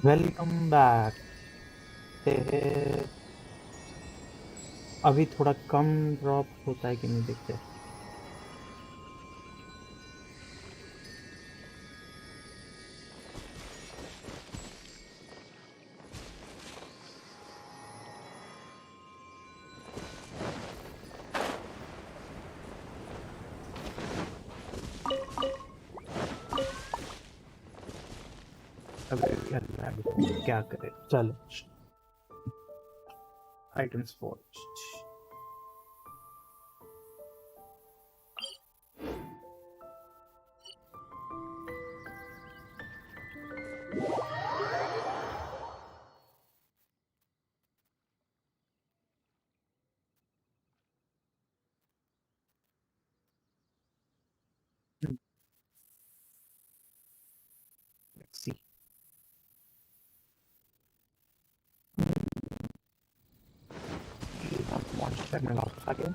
Welcome back. अभी थोड़ा कम drop होता है कि नहीं देखते। अभी क्या करें, चलो items forged. Let's see. Monster में वापस आ गया।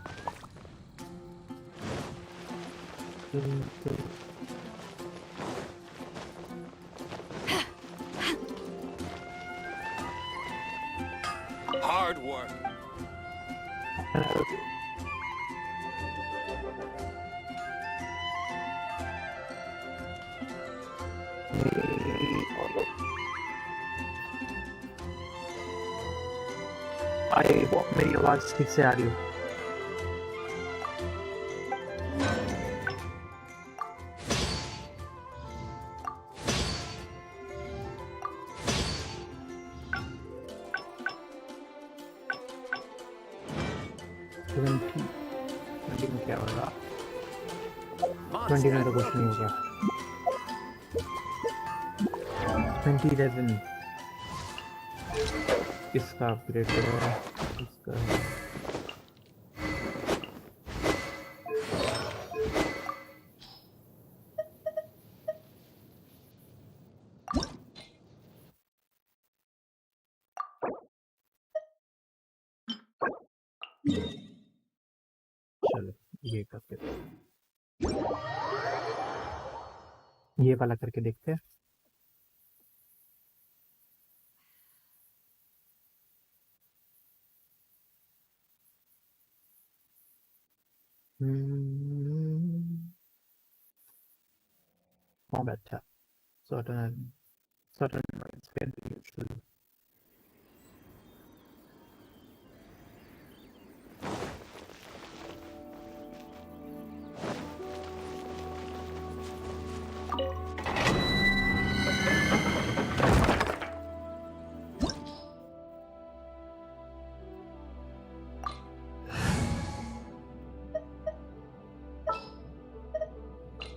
Hard work. मेरी आवाज ठीक से आ रही हो? क्या होगा? 20 में तो कुछ नहीं होगा। 27 इसका अपग्रेड करेगा, इसका चलो ये करके ये वाला करके देखते हैं। Combat tab. Certain modes can be usually.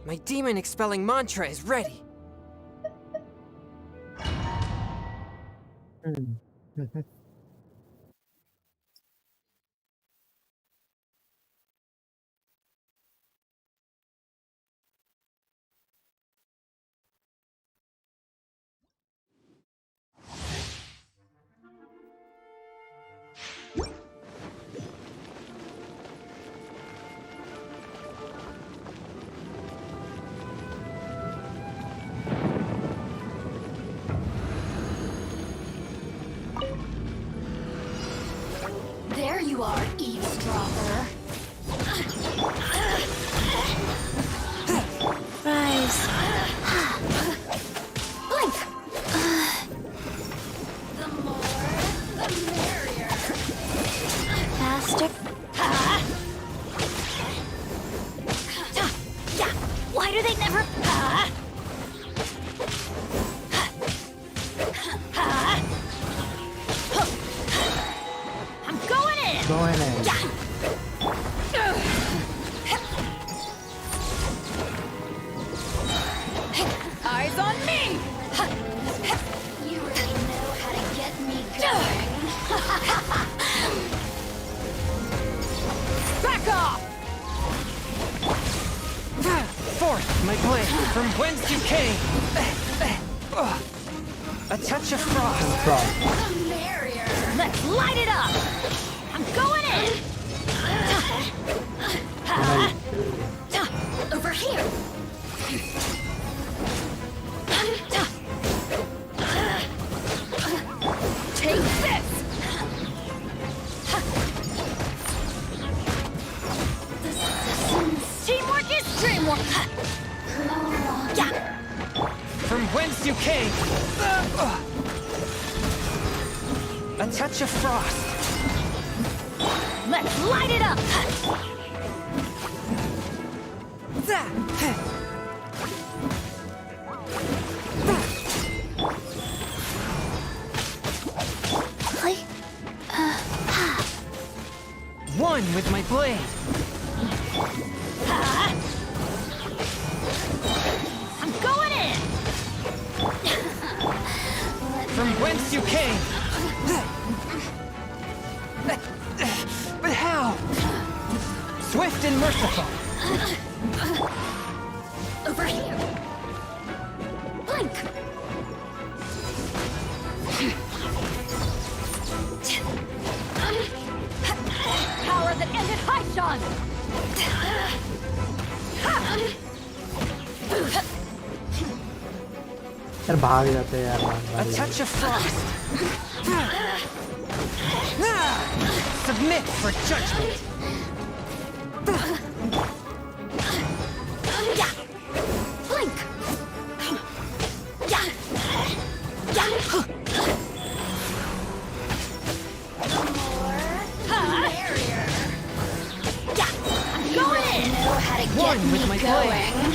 My demon expelling mantra is ready. There you are, eavesdropper. Rise. Blink. The more, the merrier. Faster. Yeah. Why do they never? I'm going in. Going in. Eyes on me! You really know how to get me going. Back off! Forth, my blade, from whence you came. A touch of frost. The merrier. Let's light it up! I'm going in! Over here! whence you came. A touch of frost. Let's light it up! One with my blade. I'm going in! From whence you came. But how? Swift and merciful. Over here! Blink! Power that ended Haishan! यार भाग जाते हैं यार A भाग touch of frost. Submit for judgment. Blink! One with my blade.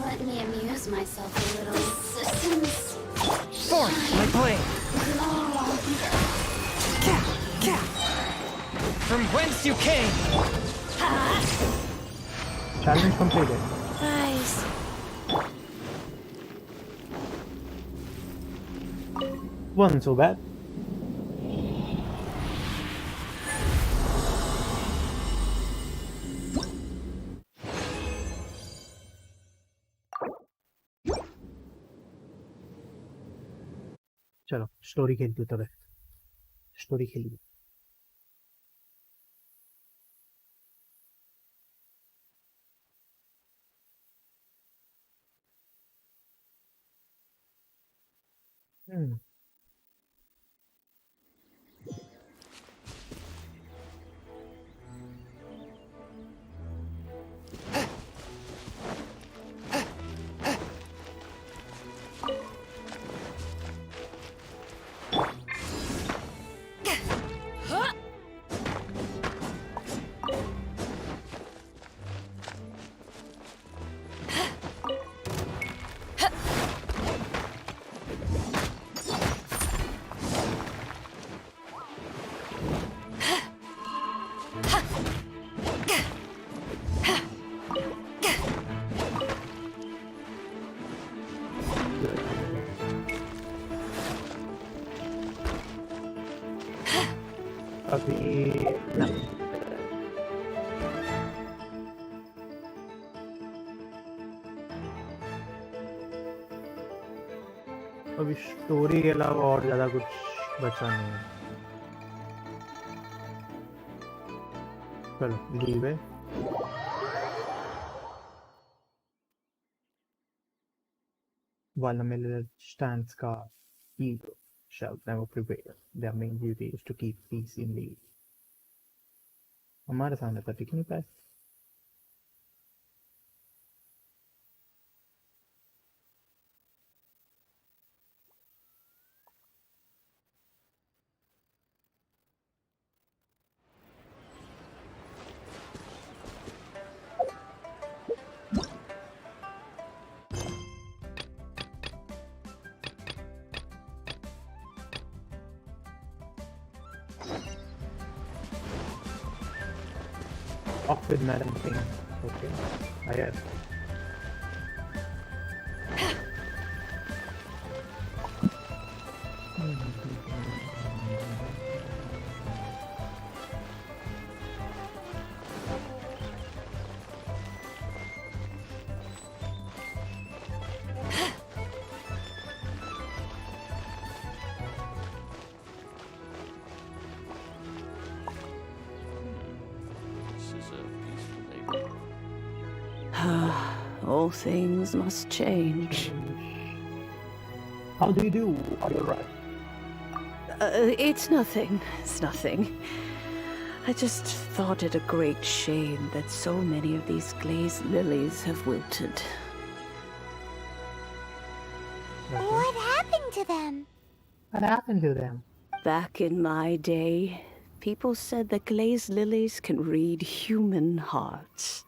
Let me amuse myself a little. Forth my blade. From whence you came. challenge completed. Nice. Wasn't so bad. चलो story खेलती तब story खेलिए अभी अभी story के अलावा और ज्यादा कुछ बचा नहीं है चलो लीव है Wallace stands guard. Evil shall never prevail. Their main duty is to keep peace in the. हमारे सामने तो टिक नहीं पाए Off with Madam Thing. Okay. I have. This is a peaceful neighborhood. All things must change. How do you do? Are you right? It's nothing. It's nothing. I just thought it a great shame that so many of these glazed lilies have wilted. What happened to them? What happened to them? Back in my day, people said that glazed lilies can read human hearts.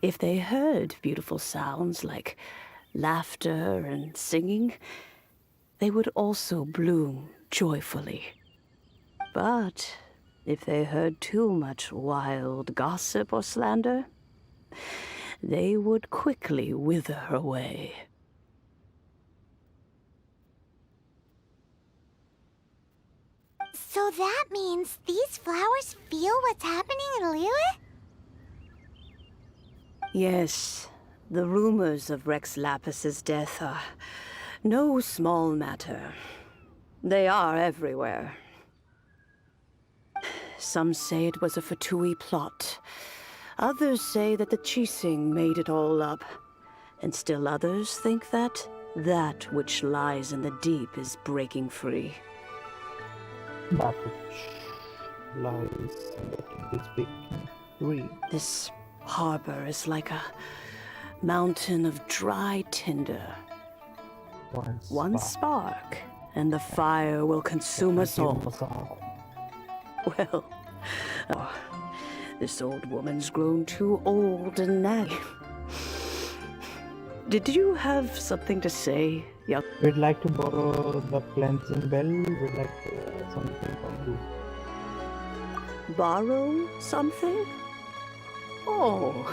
If they heard beautiful sounds like laughter and singing, they would also bloom joyfully. But if they heard too much wild gossip or slander, they would quickly wither away. So that means these flowers feel what's happening in Liyue? Yes, the rumors of Rex Lapis's death are no small matter. They are everywhere. Some say it was a Fatui plot. Others say that the Chising made it all up. And still others think that which lies in the deep is breaking free. That which lies in this big tree. This harbor is like a mountain of dry tinder. One spark, and the fire will consume us all. Well, this old woman's grown too old and naggy. Did you have something to say, young? We'd like to borrow the cleansing bell. We'd like something from you. Borrow something? Oh,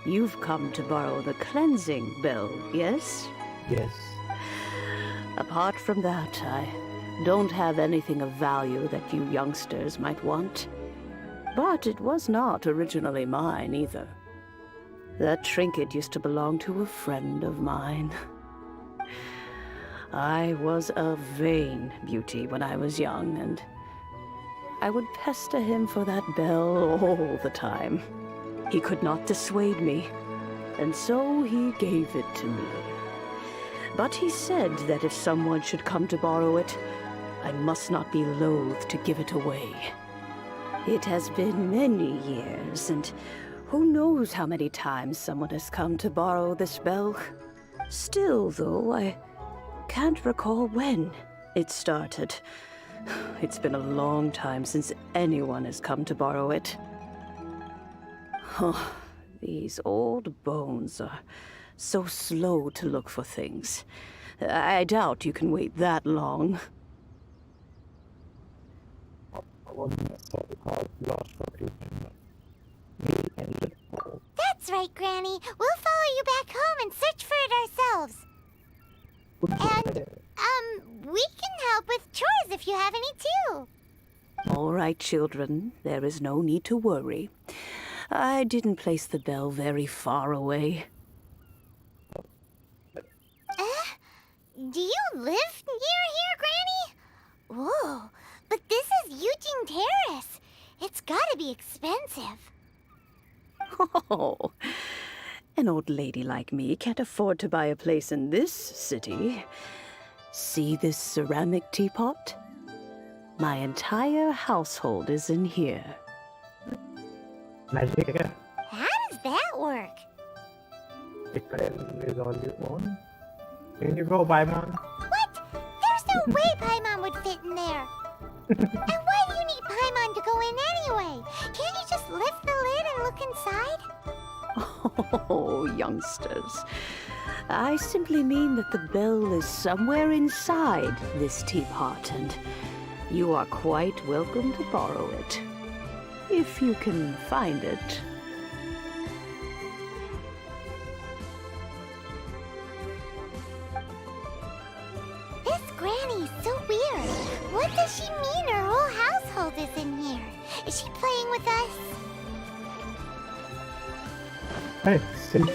you've come to borrow the cleansing bell, yes? Yes. Apart from that, I don't have anything of value that you youngsters might want. But it was not originally mine either. That trinket used to belong to a friend of mine. I was a vain beauty when I was young, and I would pester him for that bell all the time. He could not dissuade me, and so he gave it to me. But he said that if someone should come to borrow it, I must not be loath to give it away. It has been many years, and who knows how many times someone has come to borrow this bell. Still, though, I can't recall when it started. It's been a long time since anyone has come to borrow it. Oh, these old bones are so slow to look for things. I doubt you can wait that long. That's right, Granny. We'll follow you back home and search for it ourselves. And, we can help with chores if you have any too. All right, children. There is no need to worry. I didn't place the bell very far away. Do you live near here, Granny? Whoa, but this is Eugene Terrace. It's gotta be expensive. Oh, an old lady like me can't afford to buy a place in this city. See this ceramic teapot? My entire household is in here. Magic. How does that work? Is all you own. Can you go, Paimon? What? There's no way Paimon would fit in there. And why do you need Paimon to go in anyway? Can't you just lift the lid and look inside? Oh, youngsters. I simply mean that the bell is somewhere inside this teapot, and you are quite welcome to borrow it. If you can find it. This Granny's so weird. What does she mean her whole household is in here? Is she playing with us? Hey, silly.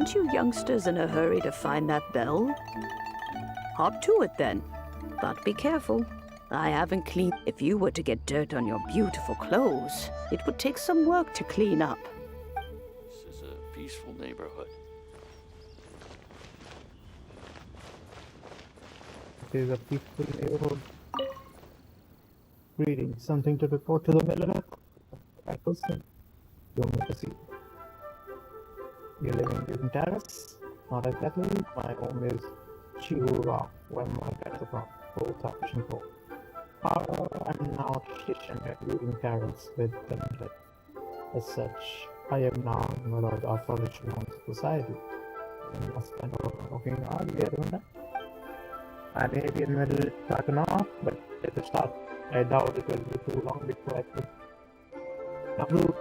Aren't you youngsters in a hurry to find that bell? Hop to it then. But be careful. I haven't cleaned. If you were to get dirt on your beautiful clothes, it would take some work to clean up. This is a peaceful neighborhood. It is a peaceful neighborhood. Reading something to report to the milliner. I person. Don't want to see. You live in Terrace? Not exactly. My home is Chihuahua, where my parents are from. Both are fishing for. I'm now stationed at Reading Terrace with the milliner. As such, I am now a member of the Aboriginal Society. I must spend a lot of working hard here, don't I? I may be in the middle track now, but at the start, I doubt it will be too long before I could upload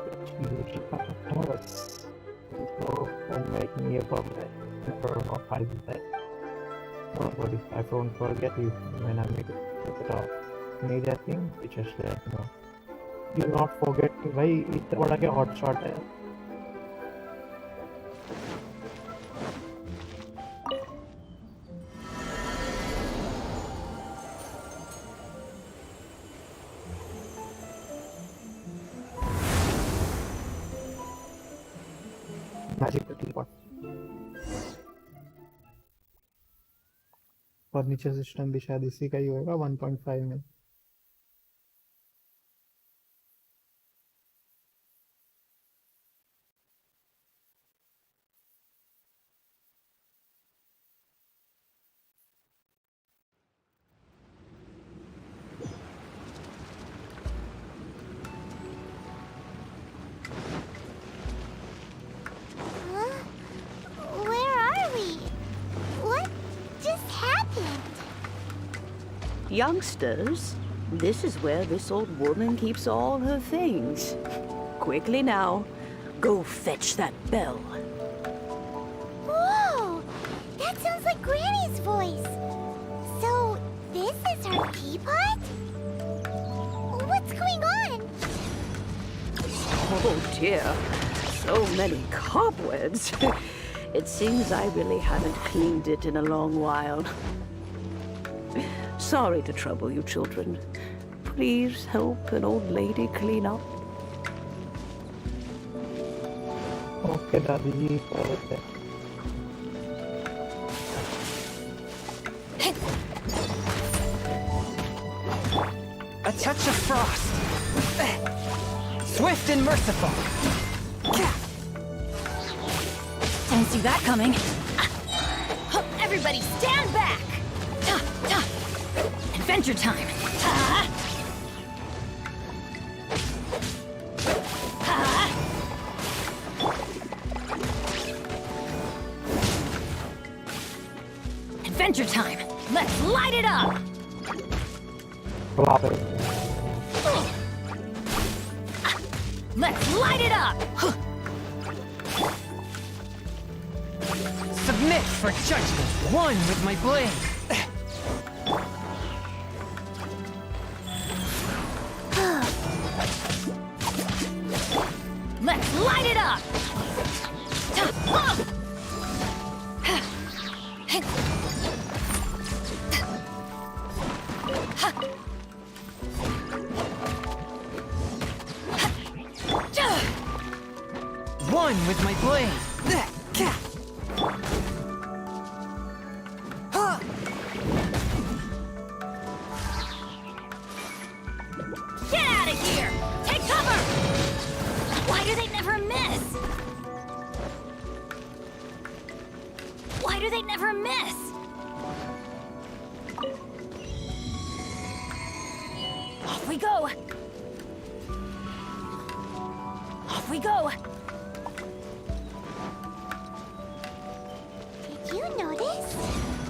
Taurus. So don't make me a permanent member of Hyderabad. Don't worry, I won't forget you when I make it to the top. Major thing, which is that you not forget me. भाई इतना बड़ा क्या hot shot है? Magic teapot furniture system भी शायद इसी का ही होगा 1.5 में Where are we? What just happened? Youngsters, this is where this old woman keeps all her things. Quickly now, go fetch that bell. Whoa! That sounds like Granny's voice. So, this is her teapot? What's going on? Oh dear, so many cobwebs. It seems I really haven't cleaned it in a long while. Sorry to trouble you, children. Please help an old lady clean up. Okay दादी जी बहुत है A touch of frost. Swift and merciful. Didn't see that coming. Everybody stand back! Adventure time! Adventure time! Let's light it up! वहाँ पे Let's light it up! Submit for judgment. One with my blade. Let's light it up! One with my blade. Get out of here! Take cover! Why do they never miss? Why do they never miss? Off we go! Off we go! Did you notice?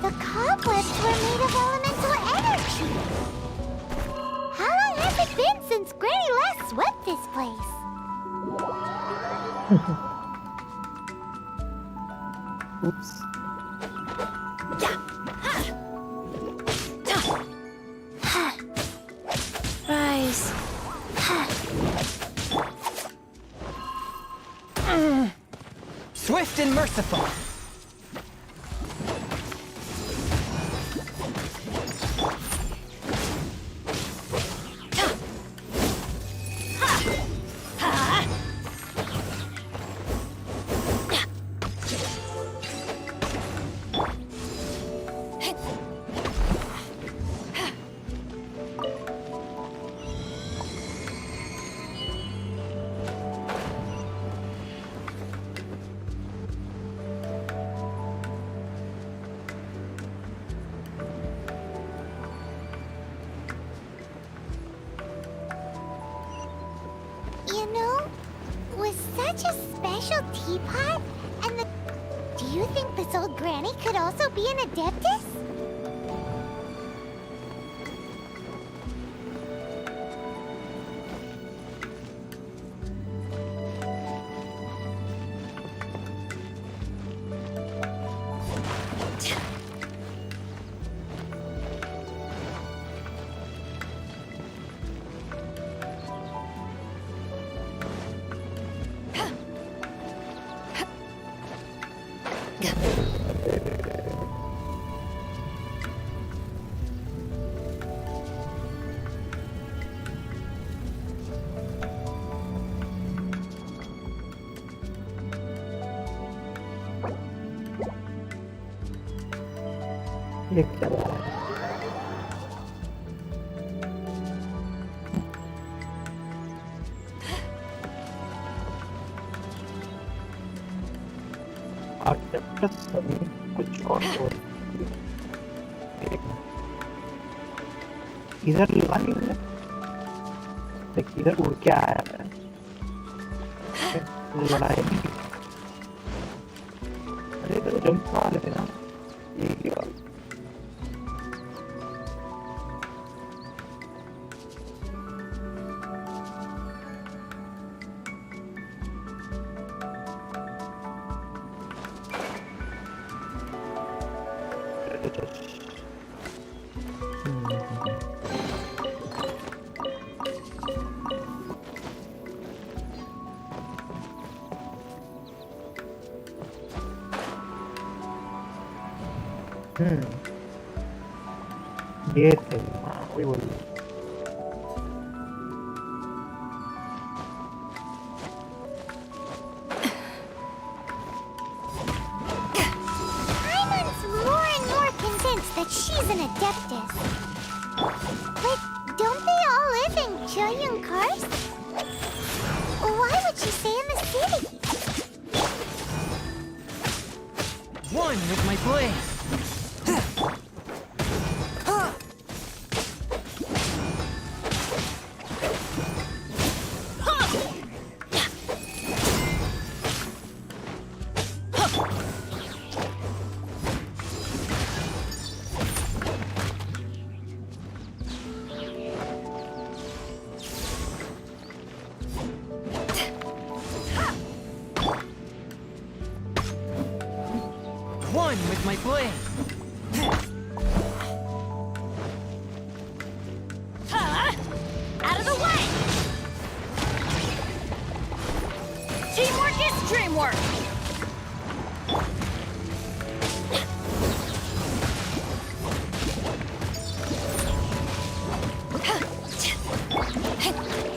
The cobwebs were made of elemental energy. How long has it been since Granny last swept this place? oops Rise. Swift and merciful. such a special teapot, and the... Do you think this old granny could also be an adeptus? ये क्या है? Artifice सभी कुछ और हो इधर लगानी है, देख इधर उड़ के आया है, लड़ाई नहीं, अरे तो जंप मार लेते ना, ये बात ये थे वही बोल Paimon's more and more convinced that she's an adeptus. But don't they all live in giant cars? Why would she stay in the city? One with my blade. One with my blade. Out of the way! Teamwork is dreamwork!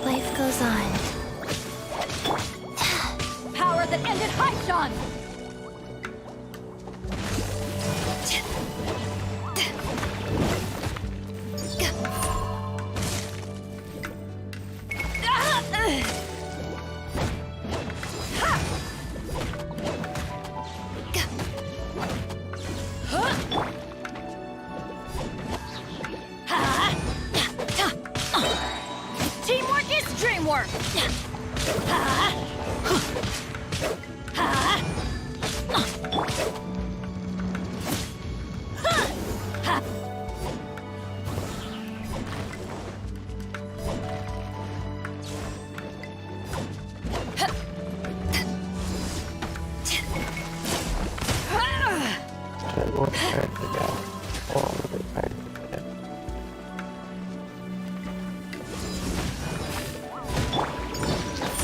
Life goes on. Power that ended Haishan! Teamwork is dreamwork! वो side पे जाओ और उधर side पे जाओ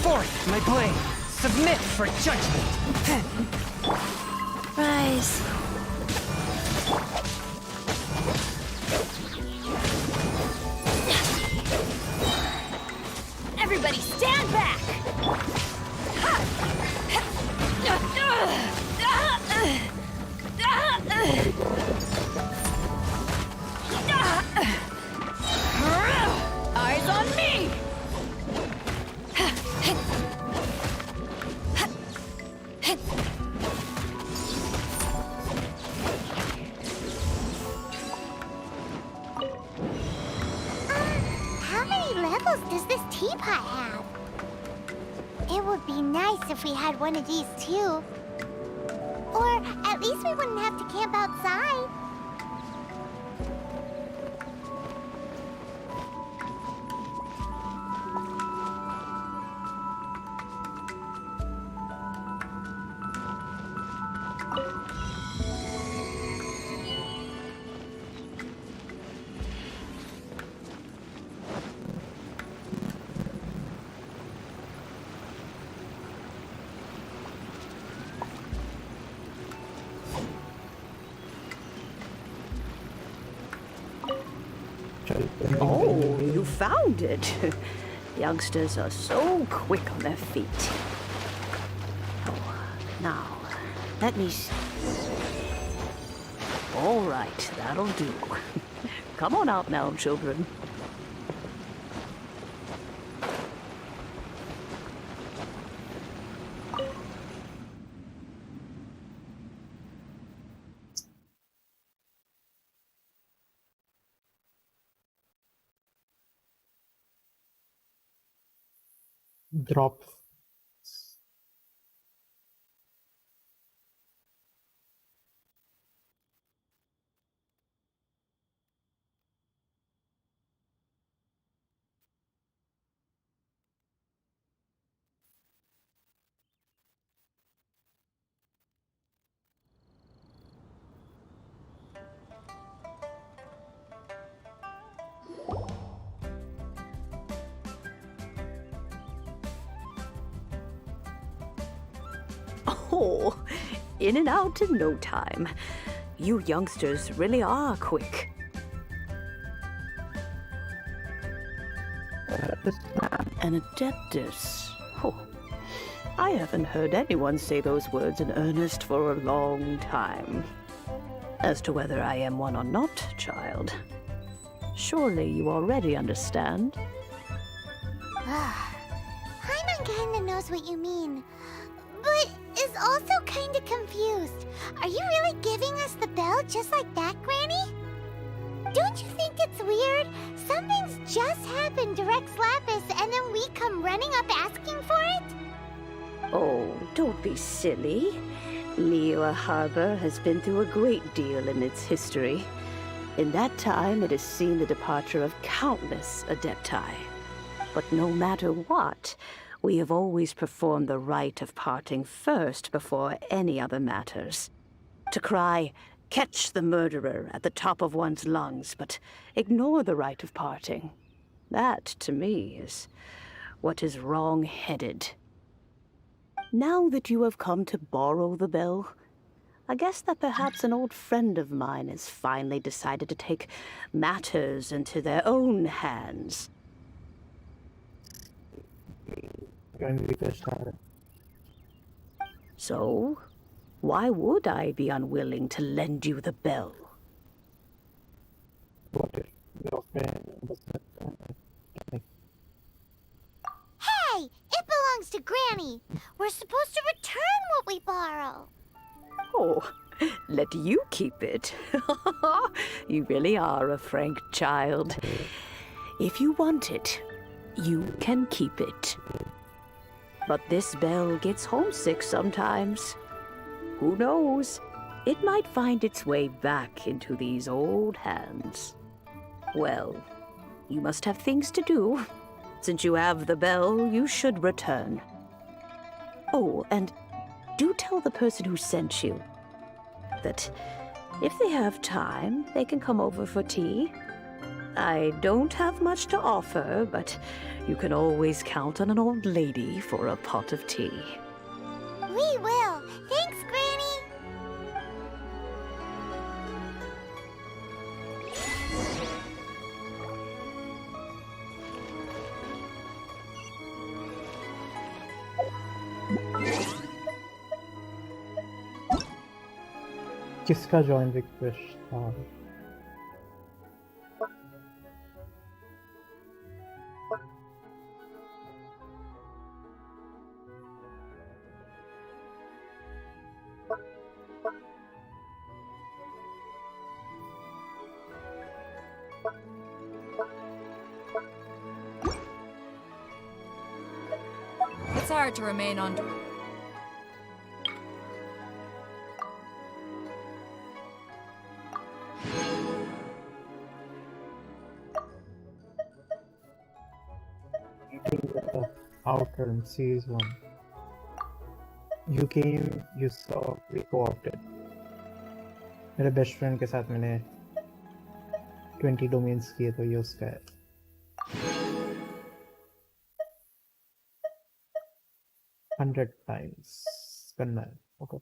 Forth my blade. Submit for judgment. Rise. Everybody stand back! Eyes on me! How many levels does this teapot have? It would be nice if we had one of these too. Or at least we wouldn't have to camp outside. Oh, you found it. Youngsters are so quick on their feet. Oh, now, let me see. All right, that'll do. Come on out now, children. Drop. Oh, in and out in no time. You youngsters really are quick. An adeptus. Oh, I haven't heard anyone say those words in earnest for a long time. As to whether I am one or not, child, surely you already understand. Paimon kinda knows what you mean, but is also kinda confused. Are you really giving us the bell just like that, Granny? Don't you think it's weird? Something's just happened to Rex Lapis and then we come running up asking for it? Oh, don't be silly. Liyue Harbor has been through a great deal in its history. In that time, it has seen the departure of countless adepti. But no matter what, we have always performed the rite of parting first before any other matters. To cry, "Catch the murderer," at the top of one's lungs, but ignore the rite of parting. That, to me, is what is wrong-headed. Now that you have come to borrow the bell, I guess that perhaps an old friend of mine has finally decided to take matters into their own hands. Going to be fish time. So, why would I be unwilling to lend you the bell? What if your friend doesn't? Hey! It belongs to Granny! We're supposed to return what we borrow! Oh, let you keep it. You really are a frank child. If you want it, you can keep it. But this bell gets homesick sometimes. Who knows? It might find its way back into these old hands. Well, you must have things to do. Since you have the bell, you should return. Oh, and do tell the person who sent you that if they have time, they can come over for tea. I don't have much to offer, but you can always count on an old lady for a pot of tea. We will! Thanks, Granny! किसका join request था? It's hard to remain under. Meeting with the outer in series 1. You came, you saw, we co-opted. मेरे best friend के साथ मैंने 20 domains किए तो ये उसका है 100 times करना है okay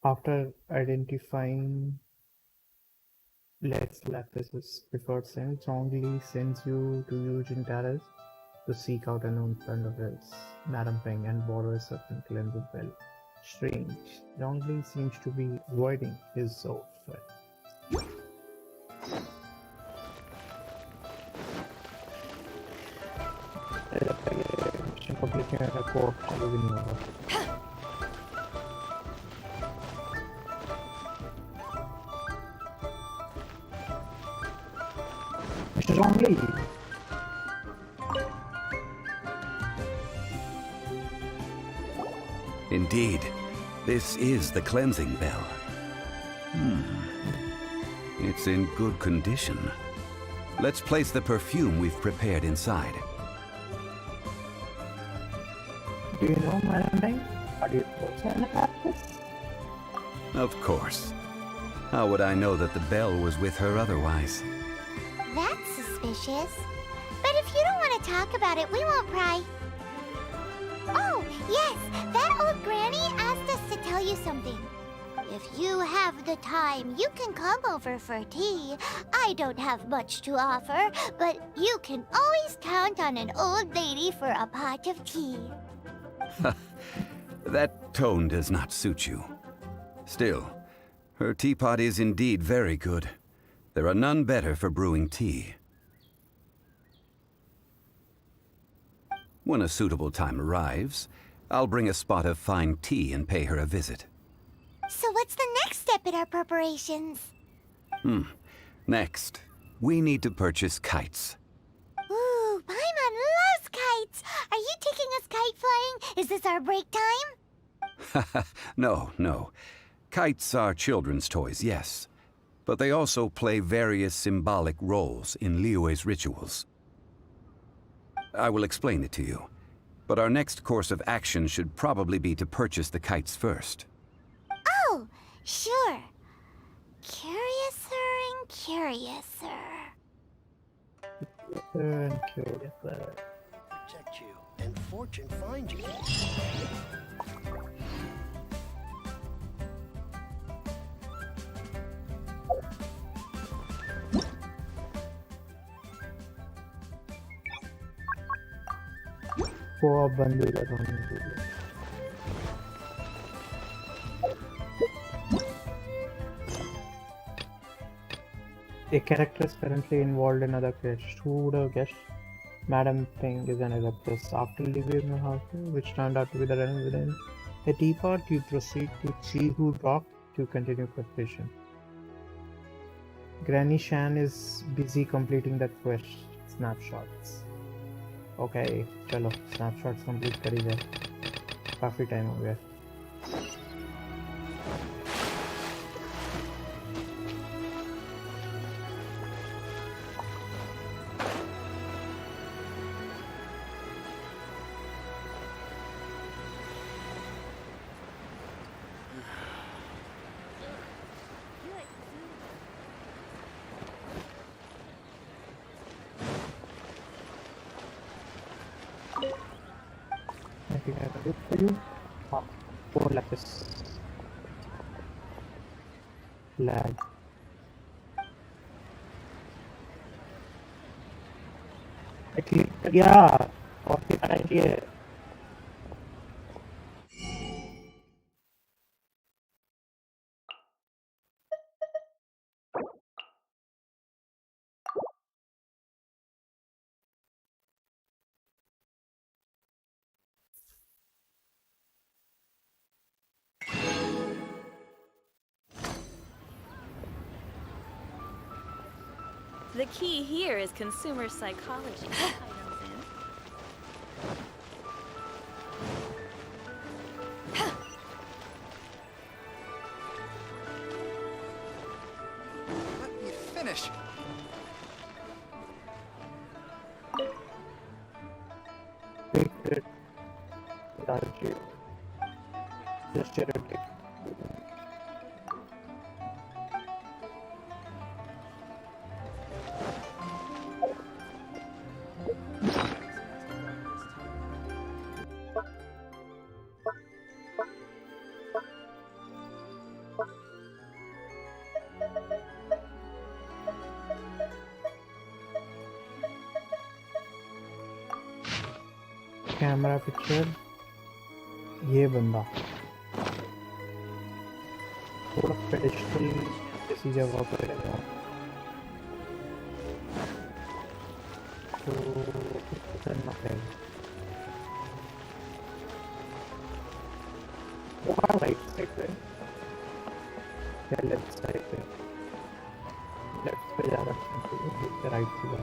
After identifying Lex Lapis' preferred sin, Zhongli sends you to Eugene Terrace to seek out a known friend of his, Madame Peng, and borrow a certain cleansing bell. Strange. Zhongli seems to be avoiding his old friend. Mission complete करने का code चालू भी नहीं होगा Strongly. Indeed, this is the cleansing bell. It's in good condition. Let's place the perfume we've prepared inside. Do you know Madame Peng? Are you also an Baptist? Of course. How would I know that the bell was with her otherwise? That's suspicious. But if you don't want to talk about it, we won't pry. Oh, yes, that old granny asked us to tell you something. If you have the time, you can come over for tea. I don't have much to offer, but you can always count on an old lady for a pot of tea. That tone does not suit you. Still, her teapot is indeed very good. There are none better for brewing tea. When a suitable time arrives, I'll bring a spot of fine tea and pay her a visit. So what's the next step in our preparations? Next, we need to purchase kites. Ooh, Paimon loves kites! Are you taking us kite flying? Is this our break time? No. Kites are children's toys, yes. But they also play various symbolic roles in Liyue's rituals. I will explain it to you. But our next course of action should probably be to purchase the kites first. Oh, sure. Curiouser and curiouser. Protect you, and fortune find you. वो अब बंद हो जाता हूँ A character is currently involved in another quest. Who would have guessed? Madame Peng is an adeptus. After leaving her house, which turned out to be the realm within a teapot, you proceed to Chihu Rock to continue preparation. Granny Shan is busy completing that quest. Snapshots. Okay, चलो snapshots complete करी जाए. काफी time हो गया. I think I have it for you. 4 lapis. Lag. clicked, yeah, copy that idea. The key here is consumer psychology. Let me finish. Clicked without you. Just charity. Camera picture ये बंदा थोड़ा पेडिस्ट्री जैसी जगह पर है तो करना पड़ेगा वहाँ राइट साइड पे या लेफ्ट साइड पे लेफ्ट पे जा रहा है राइट से जा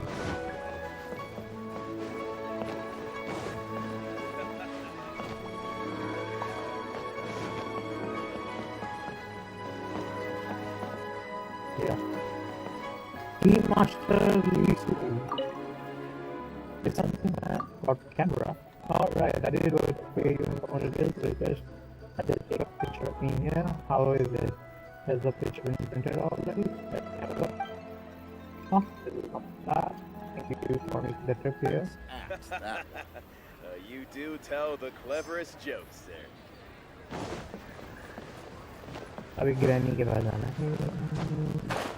Master Lisu. It's something about camera. Alright, I did go to pay you on the bill because I did take a picture of me here. How is it? Has the picture been printed already? Let's have a look. Oh, this is not bad. Thank you for making the trip here. You do tell the cleverest jokes there. अभी granny के पास आना है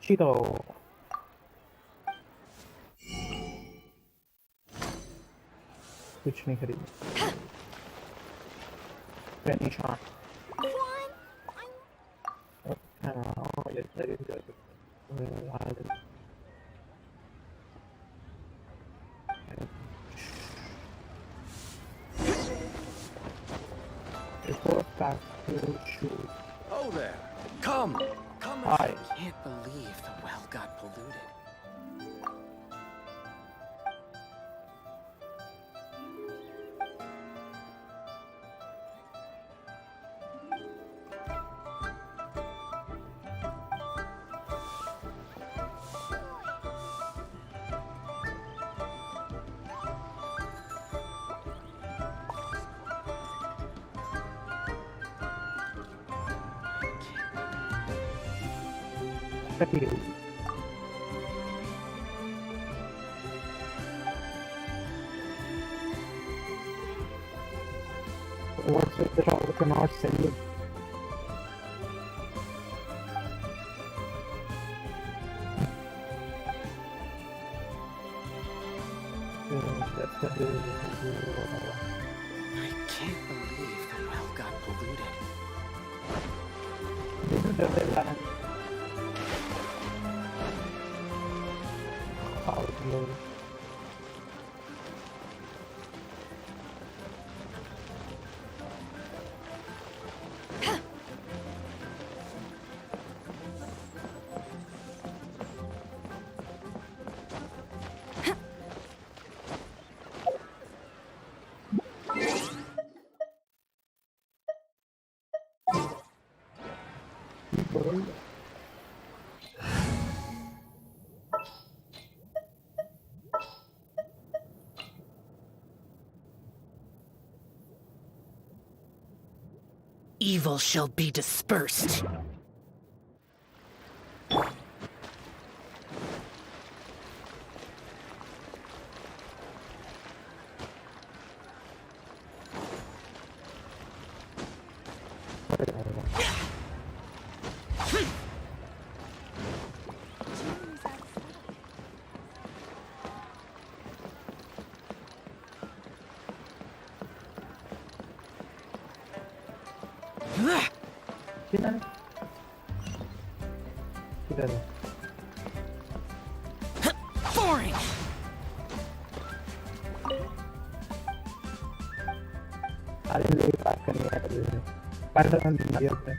Cheeto. कुछ नहीं खरीदा penny shot. Oh, yes, that is good. Report back to shoot. Oh there. Come. Come. Hi. I can't believe the well got polluted. What's with the chocolate cannot sell you? That's the I can't believe the well got polluted. Evil shall be dispersed. Sino? Kita na. Boring! Alin lipat ka niya. Para naman dinayot na.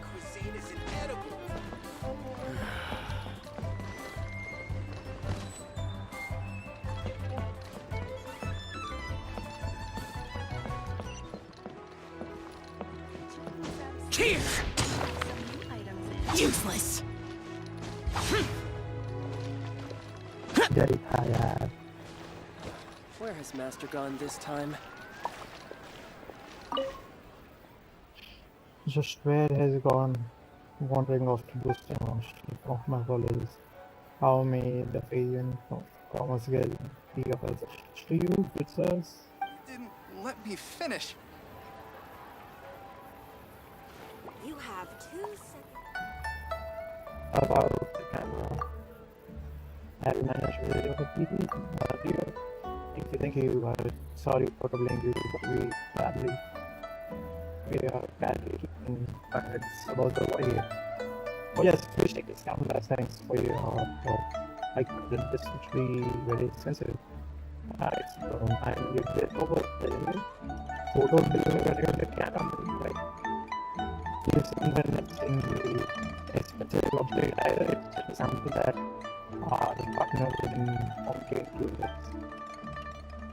Cuisine is inedible. Here! Useless! Jadi kaya. Where has Master gone this time? Just where has gone wandering off to boosting on of my colleagues. How may the Fabian Thomas get be of us to you, good sirs? Didn't let me finish. You have 2 seconds. About the camera. Have you managed to video completely? If you think you are sorry for troubling you, but we are badly keeping records about the way. Oh yes, please take this camera. Thanks for your help. I couldn't, this would be very expensive. It's I'm a bit over the photo delivery of the camera, like this internet thing the expensive upgrade either it's just something that the partner within okay to this.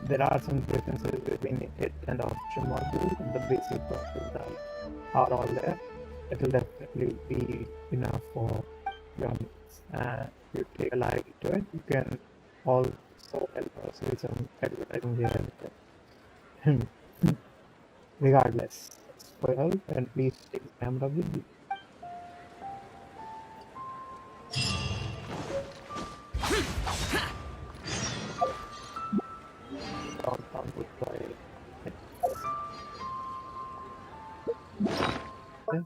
There are some differences between it and the option module, the basic process that are all there. It will definitely be enough for your needs. And if you take a like to it, you can also help us with some advertising there. Regardless, thanks for your help and please take the camera with you. Sound good try. Okay.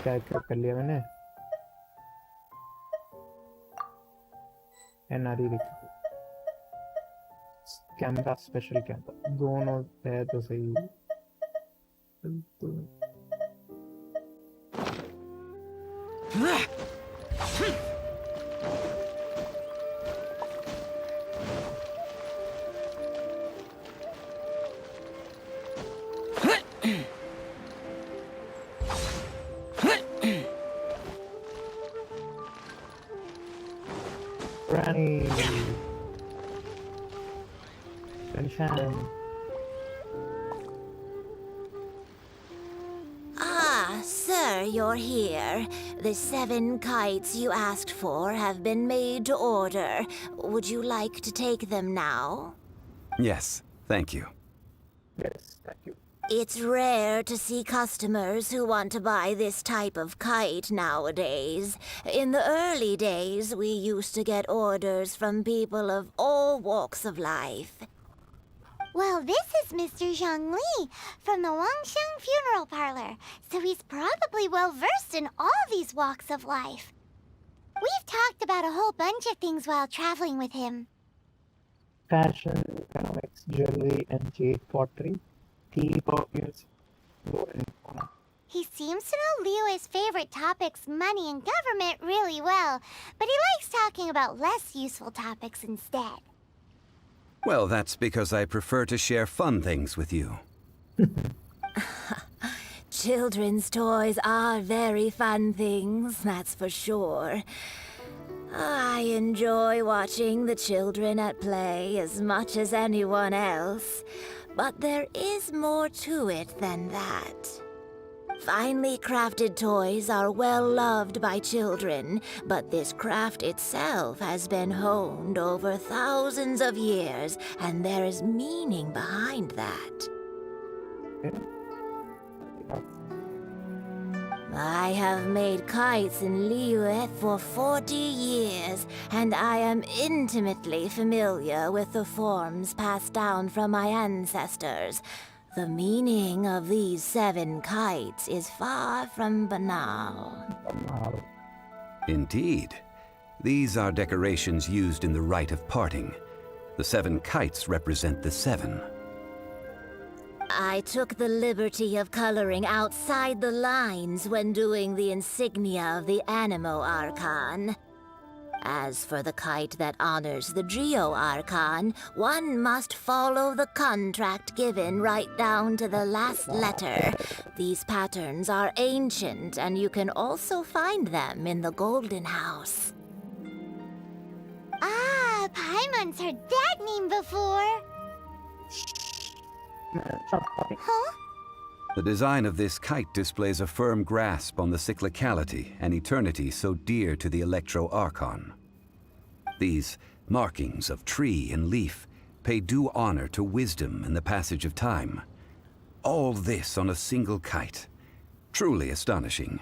अरे क्या कर लिया मैंने NRE लिखा camera special camera दोनों है तो सही Granny Genshin. Ah, sir, you're here. The 7 kites you asked for have been made to order. Would you like to take them now? Yes, thank you. Yes, thank you. It's rare to see customers who want to buy this type of kite nowadays. In the early days, we used to get orders from people of all walks of life. Well, this is Mr. Zhang Li from the Wangsheng Funeral Parlor, so he's probably well versed in all these walks of life. We've talked about a whole bunch of things while traveling with him. Fashion, economics, jewelry, and jade pottery, tea, perfumes, He seems to know Liyue's favorite topics, money and government, really well, but he likes talking about less useful topics instead. Well, that's because I prefer to share fun things with you. Children's toys are very fun things, that's for sure. I enjoy watching the children at play as much as anyone else, but there is more to it than that. Finely crafted toys are well loved by children, but this craft itself has been honed over thousands of years, and there is meaning behind that. I have made kites in Liyue for 40 years, and I am intimately familiar with the forms passed down from my ancestors. The meaning of these 7 kites is far from banal. Indeed. These are decorations used in the rite of parting. The 7 kites represent the 7. I took the liberty of coloring outside the lines when doing the insignia of the Animo Archon. As for the kite that honors the Geo Archon, one must follow the contract given right down to the last letter. These patterns are ancient, and you can also find them in the Golden House. Ah, Paimon's heard that name before. Huh? The design of this kite displays a firm grasp on the cyclicality and eternity so dear to the Electro Archon. These markings of tree and leaf pay due honor to wisdom and the passage of time. All this on a single kite. Truly astonishing.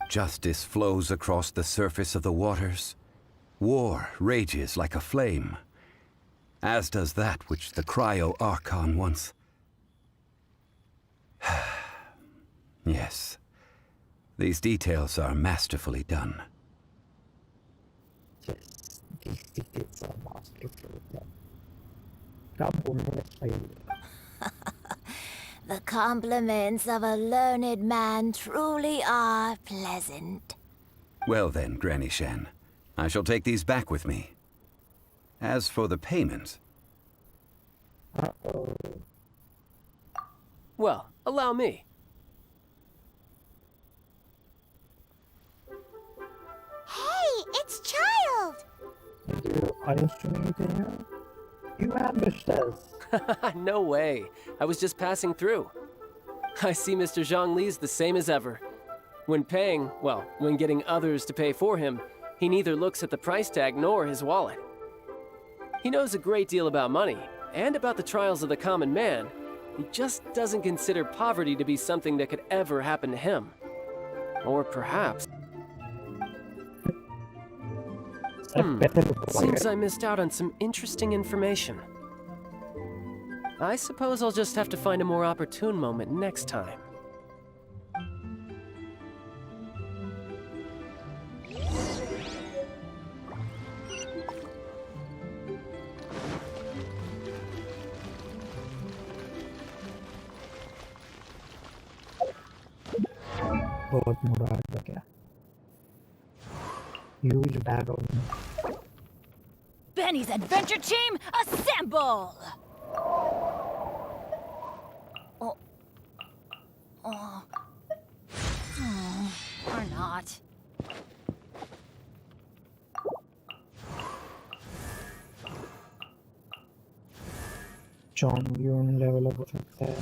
Justice flows across the surface of the waters. War rages like a flame. As does that which the Cryo Archon once... Yes. These details are masterfully done. Yes, these details are masterfully done. Come on, let's try it. The compliments of a learned man truly are pleasant. Well then, Granny Shan, I shall take these back with me. As for the payment... Well, allow me. Hey, it's Child! Are you streaming here? You ambushed us. No way. I was just passing through. I see Mr. Zhongli's the same as ever. When paying, well, when getting others to pay for him, he neither looks at the price tag nor his wallet. He knows a great deal about money, and about the trials of the common man. He just doesn't consider poverty to be something that could ever happen to him. Or perhaps... Seems I missed out on some interesting information. I suppose I'll just have to find a more opportune moment next time. बहुत मुराद है क्या? Huge bag of Benny's adventure team, assemble! Or not. Chongyun level up हो सकता है,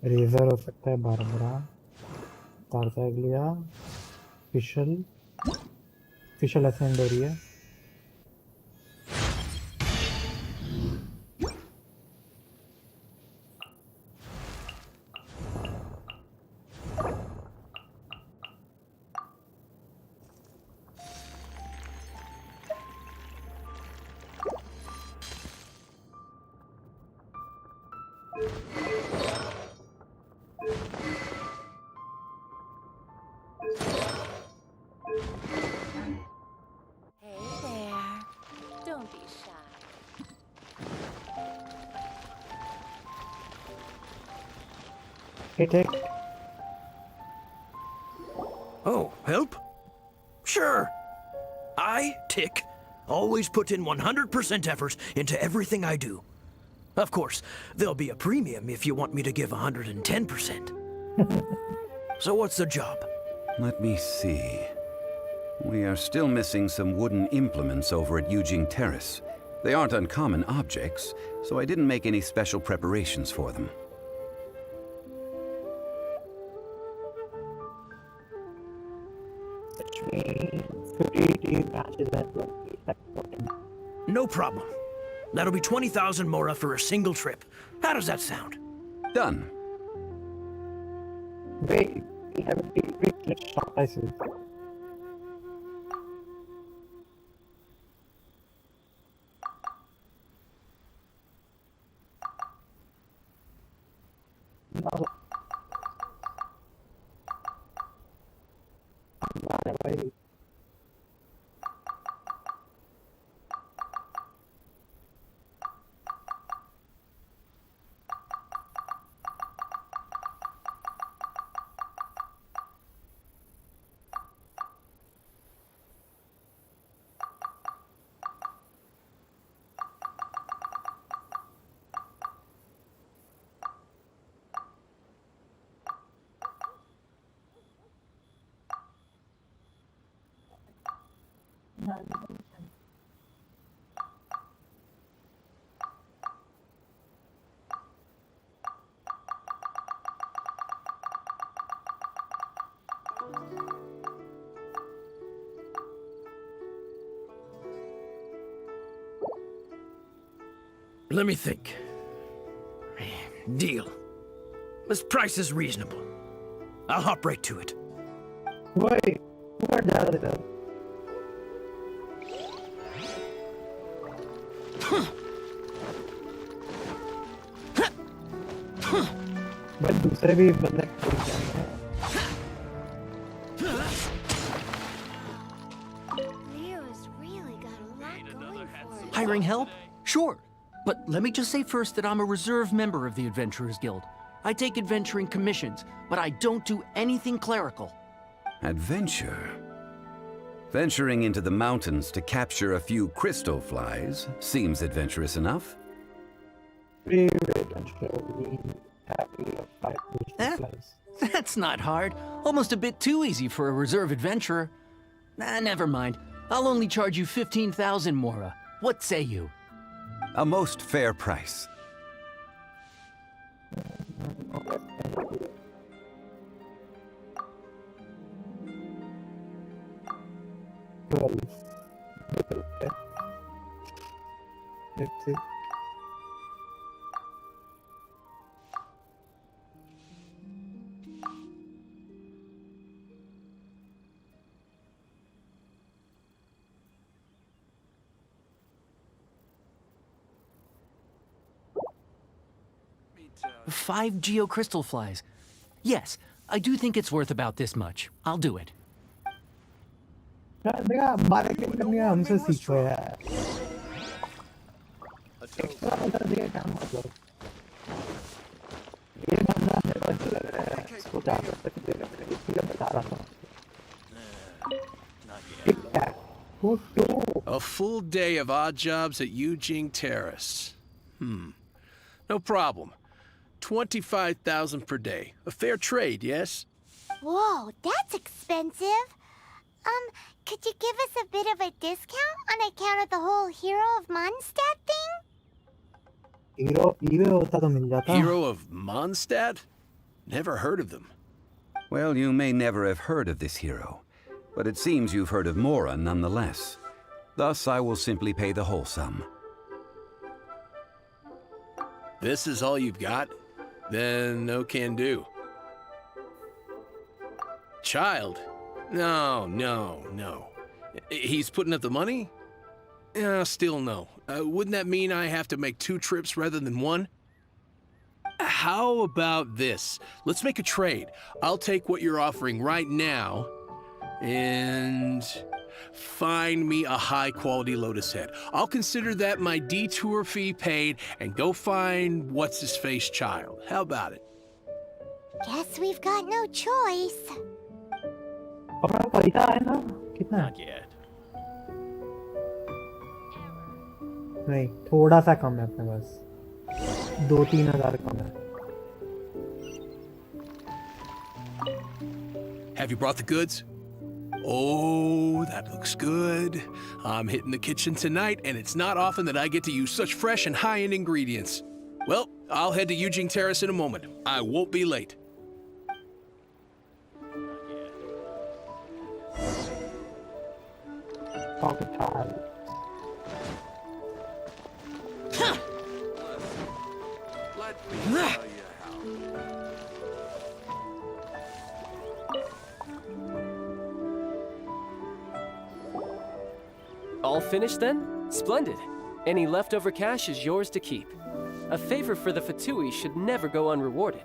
razor हो सकता है, Barbara, तारसागलिया, फिशल ascend हो रही है. Take. Oh, help? Sure. I, Tick, always put in 100% effort into everything I do. Of course, there'll be a premium if you want me to give 110%. So what's the job? Let me see. We are still missing some wooden implements over at Eugene Terrace. They aren't uncommon objects, so I didn't make any special preparations for them. No problem. That'll be 20,000 mora for a single trip. How does that sound? Done. Wait, wait, let's stop myself. No, wait. Let me think. Deal. This price is reasonable. I'll hop right to it. Wait, where the hell is that? मैं दूसरे भी बंदे Leo's really got a lot going for it. Hiring help? Sure. But let me just say first that I'm a reserve member of the Adventurers Guild. I take adventuring commissions, but I don't do anything clerical. Adventure? Venturing into the mountains to capture a few crystal flies seems adventurous enough. That's not hard. Almost a bit too easy for a reserve adventurer. Nah, never mind. I'll only charge you 15,000 Mora. What say you? A most fair price. Let's see. Five geocrystal flies. Yes, I do think it's worth about this much. I'll do it. देखा marketing करनी है हमसे सीखो यार extra बता दिया काम मतलब ये बंदा मेरे को अच्छा लग रहा है इसको क्या कर सकते हैं इसलिए बता रहा था A full day of odd jobs at Eugene Terrace. No problem. 25,000 per day. A fair trade, yes? Whoa, that's expensive. Could you give us a bit of a discount on account of the whole Hero of Mondstadt thing? Hero of Mondstadt? Never heard of them. Well, you may never have heard of this hero, but it seems you've heard of Mora nonetheless. Thus, I will simply pay the whole sum. This is all you've got? Then no can do. Child? No. He's putting up the money? Still no. Wouldn't that mean I have to make 2 trips rather than 1? How about this? Let's make a trade. I'll take what you're offering right now and find me a high-quality lotus head. I'll consider that my detour fee paid and go find what's-his-face child. How about it? Guess we've got no choice. Not yet. नहीं थोड़ा सा कम है अपने पास 2-3 हजार कम है Have you brought the goods? Oh, that looks good. I'm hitting the kitchen tonight, and it's not often that I get to use such fresh and high-end ingredients. Well, I'll head to Eugene Terrace in a moment. I won't be late. finished then? Splendid. Any leftover cash is yours to keep. A favor for the Fatui should never go unrewarded.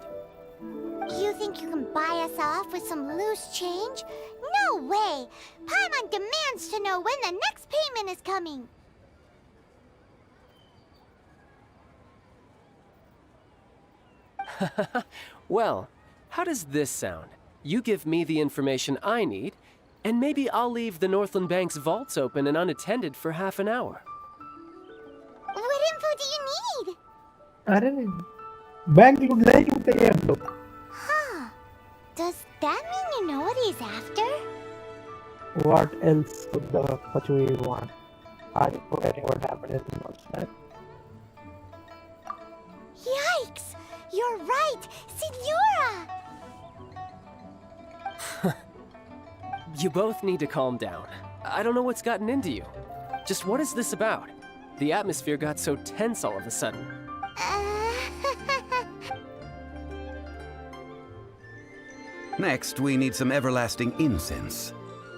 You think you can buy us off with some loose change? No way! Paimon demands to know when the next payment is coming. Well, how does this sound? You give me the information I need, and maybe I'll leave the Northland Bank's vaults open and unattended for half an hour. What info do you need? अरे bank लूट ले लूटेंगे हम लोग. Huh. Does that mean you know what he's after? What else could the Fatui want? Are you forgetting what happened in the Northland? Yikes! You're right! Signora! You both need to calm down. I don't know what's gotten into you. Just what is this about? The atmosphere got so tense all of a sudden. Next, we need some everlasting incense.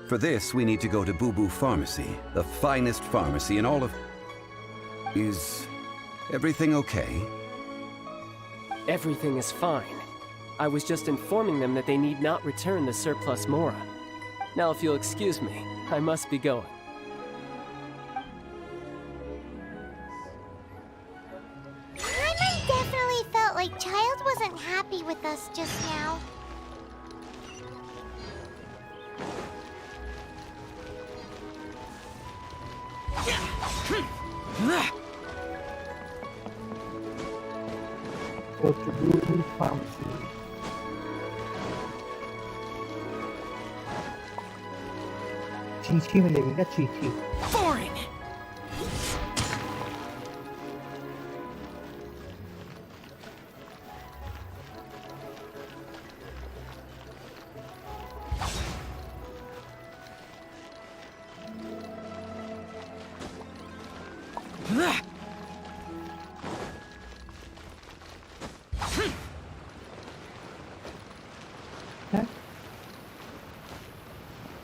For this, we need to go to Boo Boo Pharmacy, the finest pharmacy in all of... Is everything okay? Everything is fine. I was just informing them that they need not return the surplus Mora. Now, if you'll excuse me, I must be going. Paimon definitely felt like Child wasn't happy with us just now. Go to Boo Boo Pharmacy. Chichi मिलेगी क्या Chichi? Boring.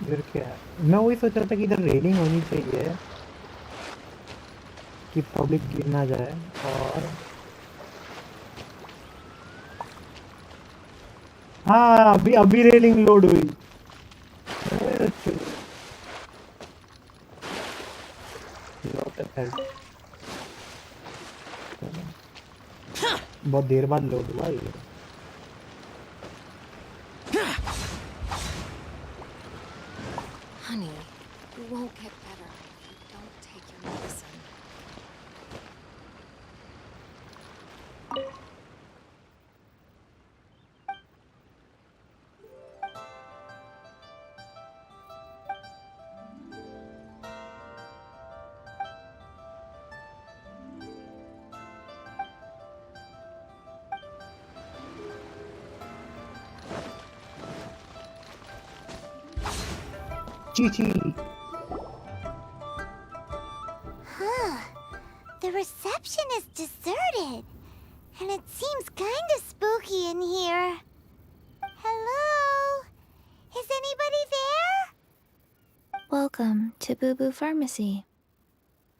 इधर क्या है? मैं वही सोच रहा था कि इधर रेलिंग होनी चाहिए कि पब्लिक गिर ना जाए. और हाँ, अभी रेलिंग लोड हुई. बहुत देर बाद लोड हुआ ये. Honey, you won't get better if you don't take your medicine. Chichi. Huh. The reception is deserted. And it seems kinda spooky in here. Hello? Is anybody there? Welcome to Boo Boo Pharmacy.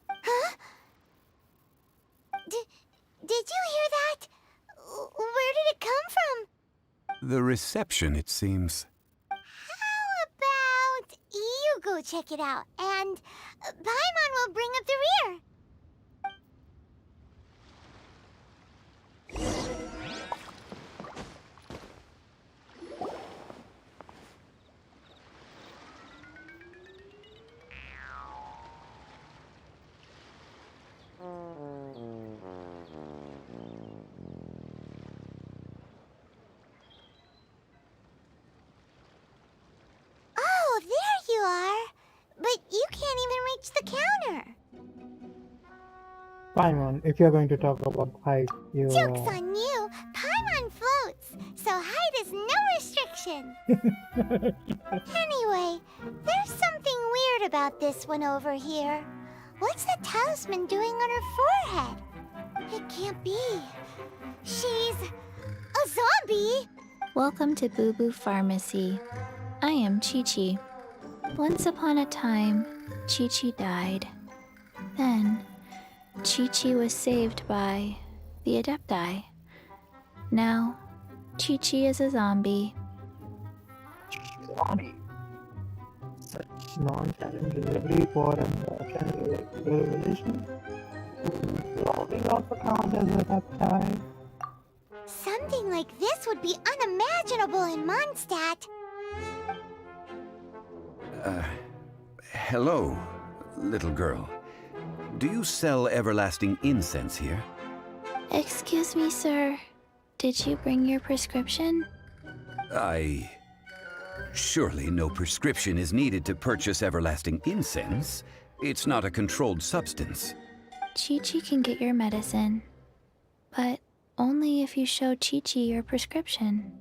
Huh? Did you hear that? Where did it come from? The reception, it seems. How about you go check it out, and Paimon will bring up the rear. Oh, there you are. But you can't even reach the counter. Paimon, if you're going to talk about height, you... Joke's on you. Paimon floats, so height is no restriction. Anyway, there's something weird about this one over here. What's the talisman doing on her forehead? It can't be. She's a zombie. Welcome to Boo Boo Pharmacy. I am Chi-Chi. Once upon a time, Chi-Chi died. then, Chi-Chi was saved by the Adepti. Now, Chi-Chi is a zombie. Zombie. Such non-canon delivery for a canon revelation. Logging off account as a peptide. Something like this would be unimaginable in Mondstadt. Hello, little girl. Do you sell everlasting incense here? Excuse me, sir. Did you bring your prescription? Surely no prescription is needed to purchase everlasting incense. It's not a controlled substance. Chi-Chi can get your medicine, but only if you show Chi-Chi your prescription.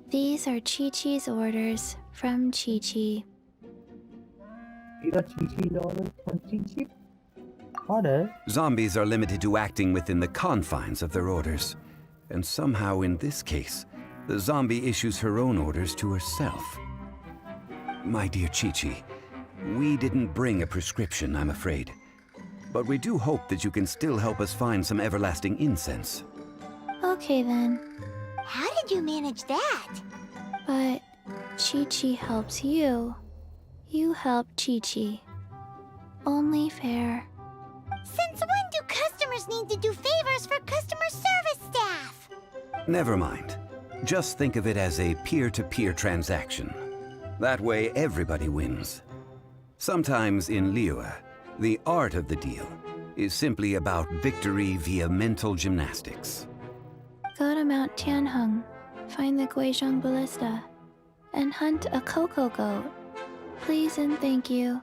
These are Chi-Chi's orders from Chi-Chi. These are Chi-Chi's orders from Chi-Chi? Order? Zombies are limited to acting within the confines of their orders. And somehow in this case, the zombie issues her own orders to herself. My dear Chi-Chi, we didn't bring a prescription, I'm afraid. But we do hope that you can still help us find some everlasting incense. Okay then, How did you manage that? but Chi-Chi helps you. You help Chi-Chi. Only fair. Since when do customers need to do favors for customer service staff? Never mind. Just think of it as a peer-to-peer transaction. That way everybody wins. Sometimes in Liyue, the art of the deal is simply about victory via mental gymnastics. Go to Mount Tianheng, find the Guizhong Ballista, and hunt a cocoa goat. Please and thank you.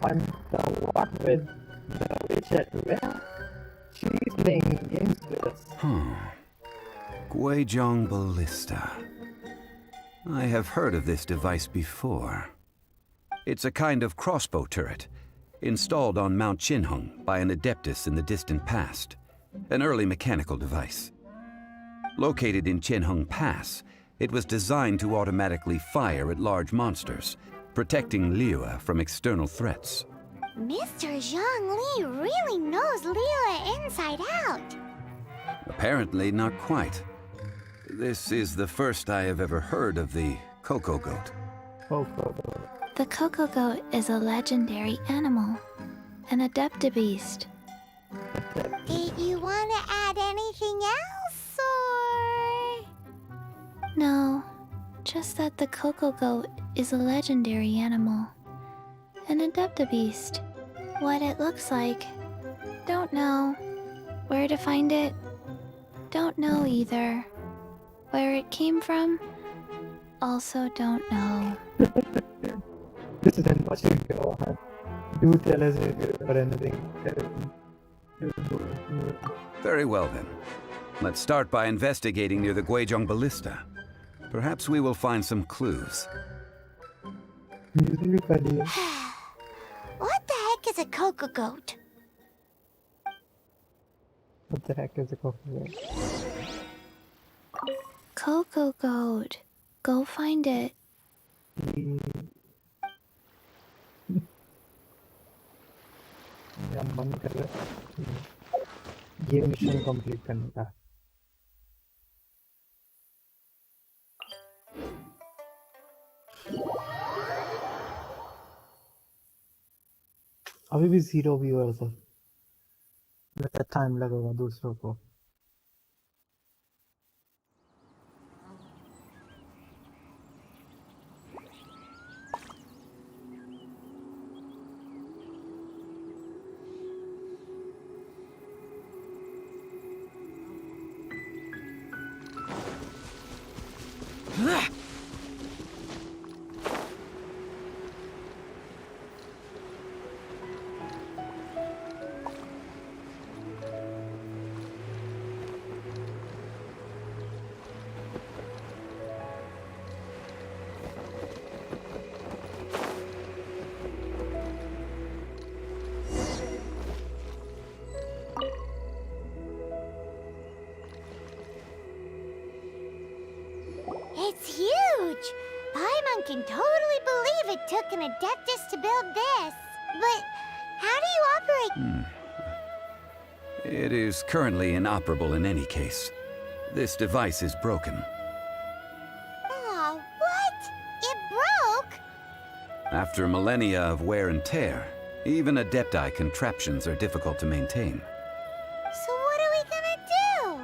On the what with the witch at where? She's playing games with us. Guizhong Ballista. I have heard of this device before. It's a kind of crossbow turret, installed on Mount Qinheng by an adeptus in the distant past, an early mechanical device. Located in Qinheng Pass, it was designed to automatically fire at large monsters, protecting Liyue from external threats. Mr. Zhang Li really knows Liyue inside out. Apparently not quite. This is the first I have ever heard of the cocoa goat. Cocoa goat. The cocoa goat is a legendary animal, an adeptabeast. Did you want to add anything else, or...? No, just that the cocoa goat is a legendary animal, an adeptabeast. What it looks like, don't know. Where to find it, don't know either. Where it came from, also don't know. This is much go on. Do tell us if you got anything. Very well then. Let's start by investigating near the Guizhong Ballista. Perhaps we will find some clues. What the heck is a cocoa goat? What the heck is a cocoa goat? Cocoa goat. Go find it. या मन कर रहा ये mission complete करने का अभी भी 0 viewers है लगता टाइम लगेगा दूसरों को It's huge! Paimon can totally believe it took an Adeptus to build this. But How do you operate? It is currently inoperable in any case. This device is broken. Aw, what? It broke? After millennia of wear and tear, even Adepti contraptions are difficult to maintain. So what are we gonna do?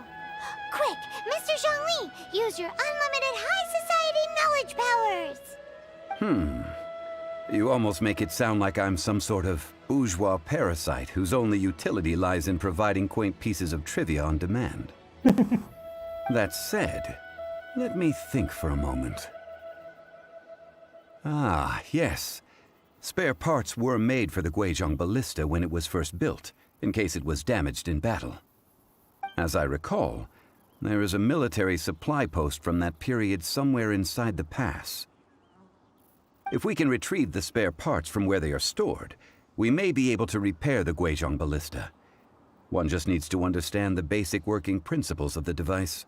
Quick, Mr. Zhongli, use your unlimited high society knowledge powers! You almost make it sound like I'm some sort of bourgeois parasite whose only utility lies in providing quaint pieces of trivia on demand. That said, let me think for a moment. Ah, yes. Spare parts were made for the Guizhong Ballista when it was first built, in case it was damaged in battle. As I recall, there is a military supply post from that period somewhere inside the pass. If we can retrieve the spare parts from where they are stored, we may be able to repair the Guizhong Ballista. One just needs to understand the basic working principles of the device.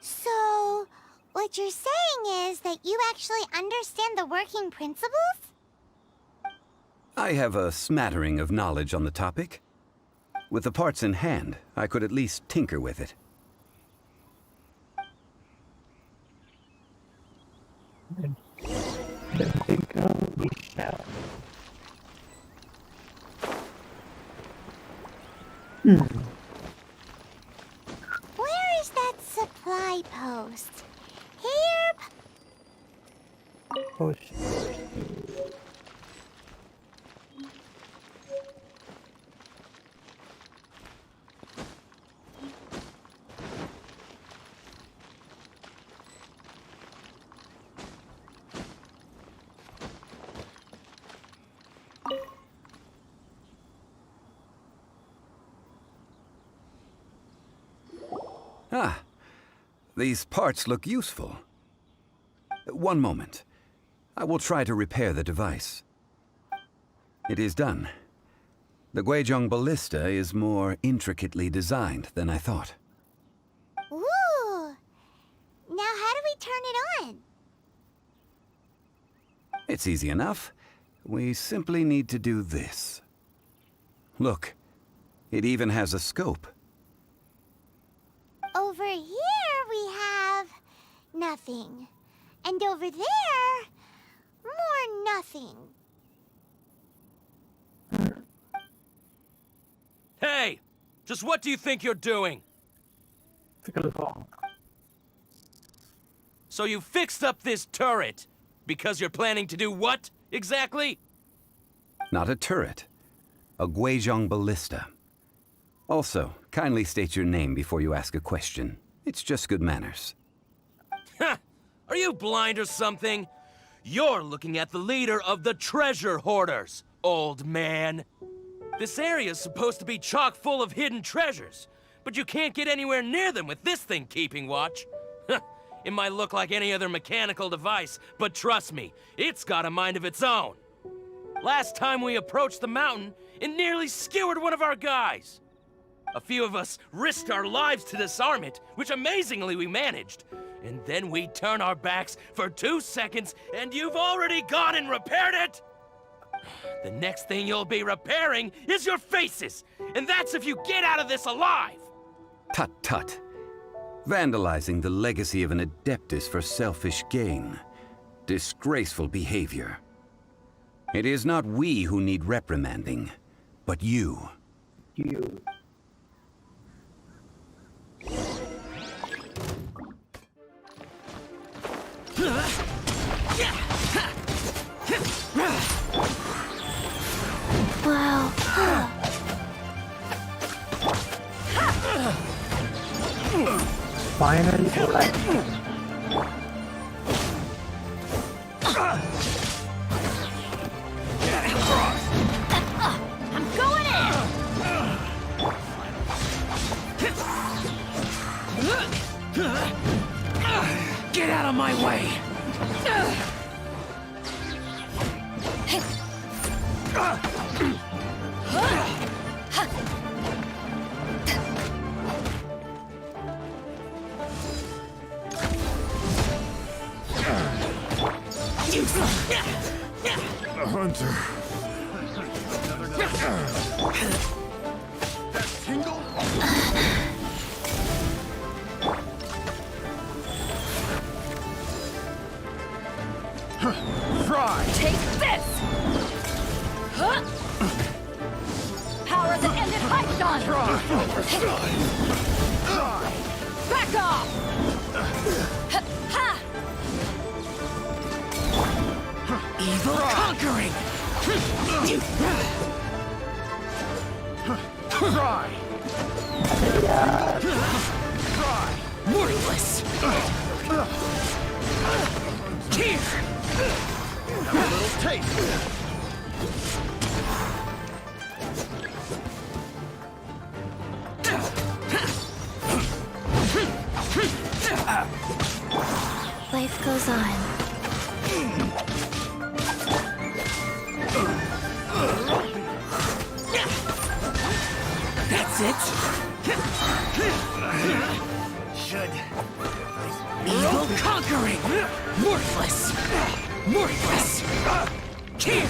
So, what you're saying is that you actually understand the working principles? I have a smattering of knowledge on the topic. With the parts in hand, I could at least tinker with it. Then tinker we shall. Where is that supply post? Here? Oh shit. Ah, these parts look useful. One moment. I will try to repair the device. It is done. The Guizhong Ballista is more intricately designed than I thought. Ooh! Now how do we turn it on? It's easy enough. We simply need to do this. Look, it even has a scope. Over here we have nothing. And over there, more nothing. Hey! Just what do you think you're doing? So you fixed up this turret because you're planning to do what, exactly? Not a turret. A Guizhong Ballista. Also, kindly state your name before you ask a question. It's just good manners. Ha! Are you blind or something? You're looking at the leader of the treasure hoarders, old man. This area's supposed to be chock full of hidden treasures, but you can't get anywhere near them with this thing keeping watch. It might look like any other mechanical device, but trust me, it's got a mind of its own. Last time we approached the mountain, it nearly skewered one of our guys. A few of us risked our lives to disarm it, which amazingly we managed. And then we turn our backs for 2 seconds, and you've already gone and repaired it? The next thing you'll be repairing is your faces, and that's if you get out of this alive! Tut tut. Vandalizing the legacy of an Adeptus for selfish gain. Disgraceful behavior. It is not we who need reprimanding, but you. You. Wow. Finally, collect. I'm going in! Get out of my way! The hunter. That tingle? Fry! Take this! Huh? Power that ended Python! Back off! Ha! Evil conquering! Fry! Worthless! Here! Have a little taste! Life goes on. That's it? Should. Evil conquering! Worthless! Worthless! Here!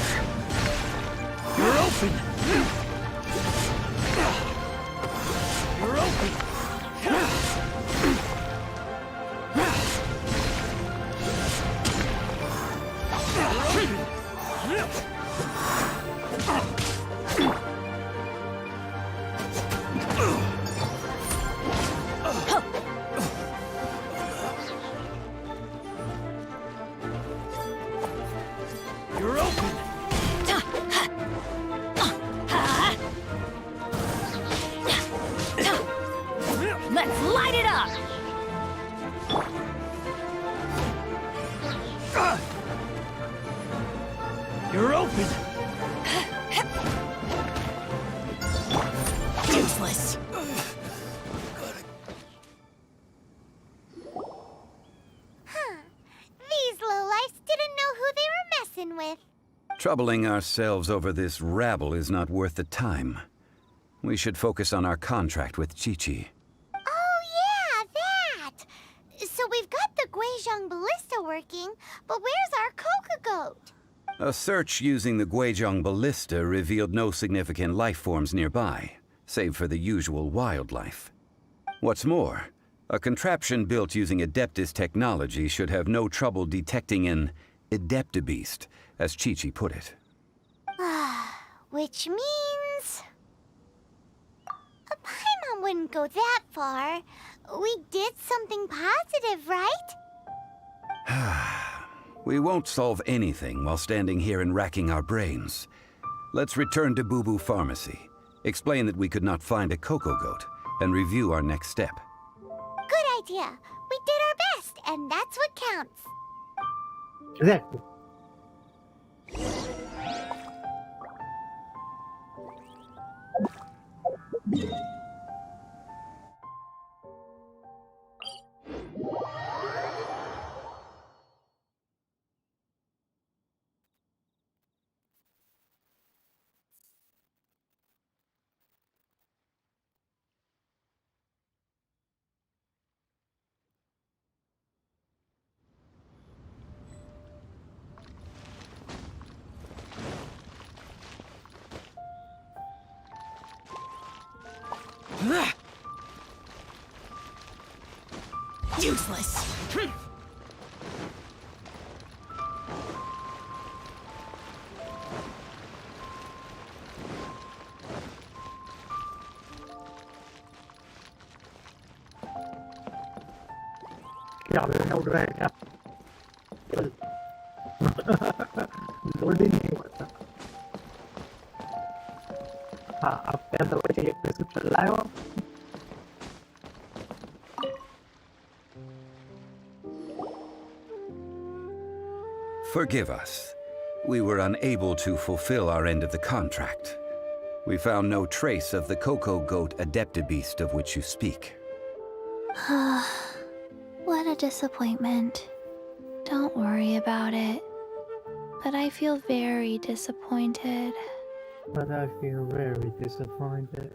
You're open! You're open! You're open! Let's light it up! You're open! Useless! These lowlifes didn't know who they were messing with. Troubling ourselves over this rabble is not worth the time. We should focus on our contract with Chi-Chi. Oh, yeah, that! So we've got the Guizhong ballista working, but where's our Coca goat? A search using the Guizhong ballista revealed no significant life forms nearby, save for the usual wildlife. What's more, a contraption built using Adeptus technology should have no trouble detecting an Adeptabeast, as Chi-Chi put it. Which means... A Paimon wouldn't go that far. We did something positive, right? We won't solve anything while standing here and racking our brains. Let's return to Boo Boo Pharmacy, explain that we could not find a Coco Goat, and review our next step. Good idea. We did our best, and that's what counts. Exactly. Useless! क्या हो रहा है क्या load ही नहीं होता हाँ आप क्या दवा चाहिए प्रिस्क्रिप्शन लाए हो Forgive us. We were unable to fulfill our end of the contract. We found no trace of the Coco Goat Adeptabeast of which you speak. What a disappointment. Don't worry about it. But I feel very disappointed. But I feel very disappointed.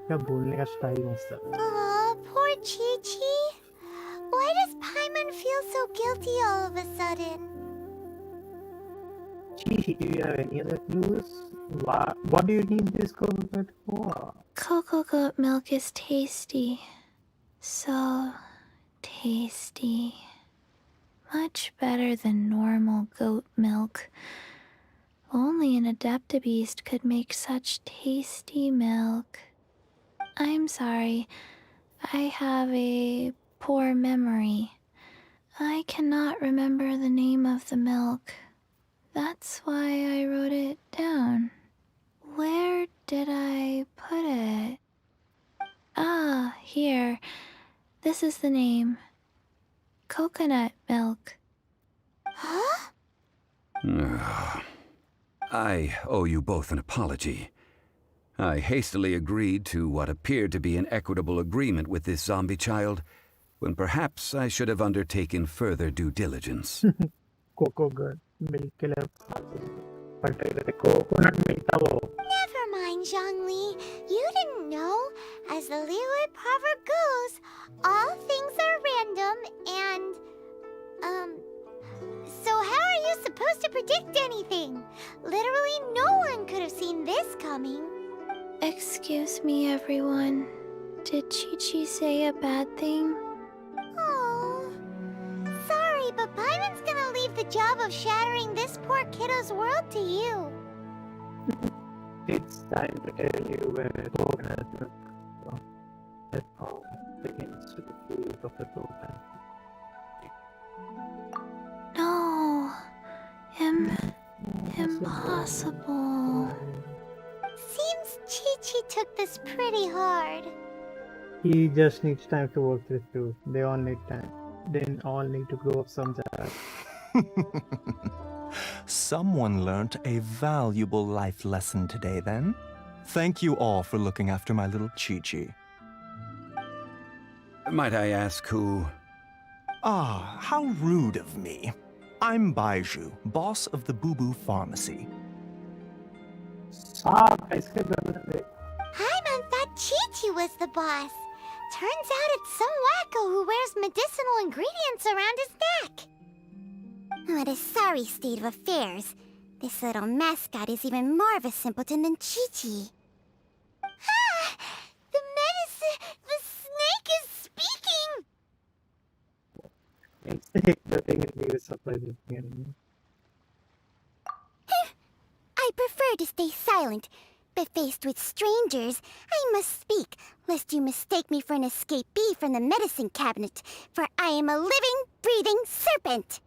क्या बोलने का style मस्त है Aw, poor Chi-Chi. Why does Paimon feel so guilty all of a sudden? Gee, do you have any other clues? What do you need this coconut for? Cocoa goat milk is tasty. So tasty. Much better than normal goat milk. Only an Adeptabeast could make such tasty milk. I'm sorry. I have a poor memory. I cannot remember the name of the milk. That's why I wrote it down. Where did I put it? Ah, here. This is the name. Coconut milk. Huh? I owe you both an apology. I hastily agreed to what appeared to be an equitable agreement with this zombie child, when perhaps I should have undertaken further due diligence. Coconut milk killer. Coconut milk. Never mind, Zhongli. You didn't know. As the Liyue proverb goes, all things are random and, so how are you supposed to predict anything? Literally no one could have seen this coming. Excuse me, everyone. Did Chi-Chi say a bad thing? Oh, sorry, but Paimon's gonna leave the job of shattering this poor kiddo's world to you. It's time to tell you where coconut milk that all begins with the food of the coconut. No. Impossible. Seems Chi-Chi took this pretty hard. He just needs time to work this through. They all need time. They all need to grow up sometime. Someone learnt a valuable life lesson today, then. Thank you all for looking after my little Chi-Chi. Might I ask who? Ah, how rude of me. I'm Baiju, boss of the Boo Boo Pharmacy. Paimon thought Chi-Chi was the boss. Turns out it's some wacko who wears medicinal ingredients around his neck. What a sorry state of affairs. This little mascot is even more of a simpleton than Chi-Chi. Ah! The medicine... The snake is speaking! The thing is, he was surprising me. I prefer to stay silent, but faced with strangers, I must speak, lest you mistake me for an escapee from the medicine cabinet, for I am a living, breathing serpent!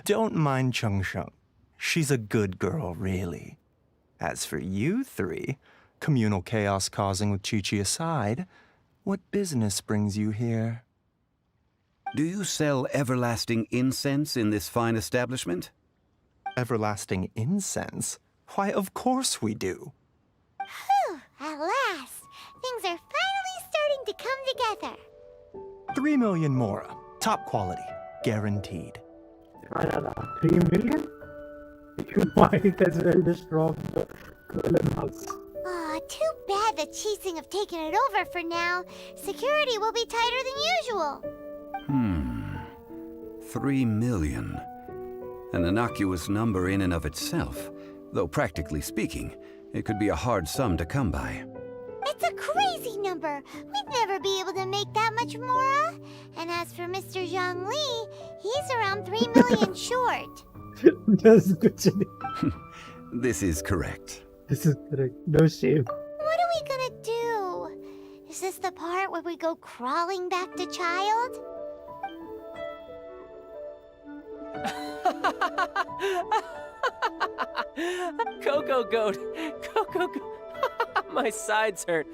Don't mind Chung Sheng. She's a good girl, really. As for you three, communal chaos causing with Chi-Chi aside, what business brings you here? Do you sell everlasting incense in this fine establishment? Everlasting incense? Why, of course we do. Whew, at last! Things are finally starting to come together. 3 million mora. Top quality. Guaranteed. 3 million? You might as well just drop the Golden House. Aw, too bad the Cheesing have taken it over for now. Security will be tighter than usual. 3 million. An innocuous number in and of itself, though practically speaking, it could be a hard sum to come by. It's a crazy number. We'd never be able to make that much mora. And as for Mr. Zhongli, he's around 3 million short. That's good, Jenny. This is correct. This is correct. No shame. What are we gonna do? Is this the part where we go crawling back to child? Coco Goat! Coco Goat! My sides hurt.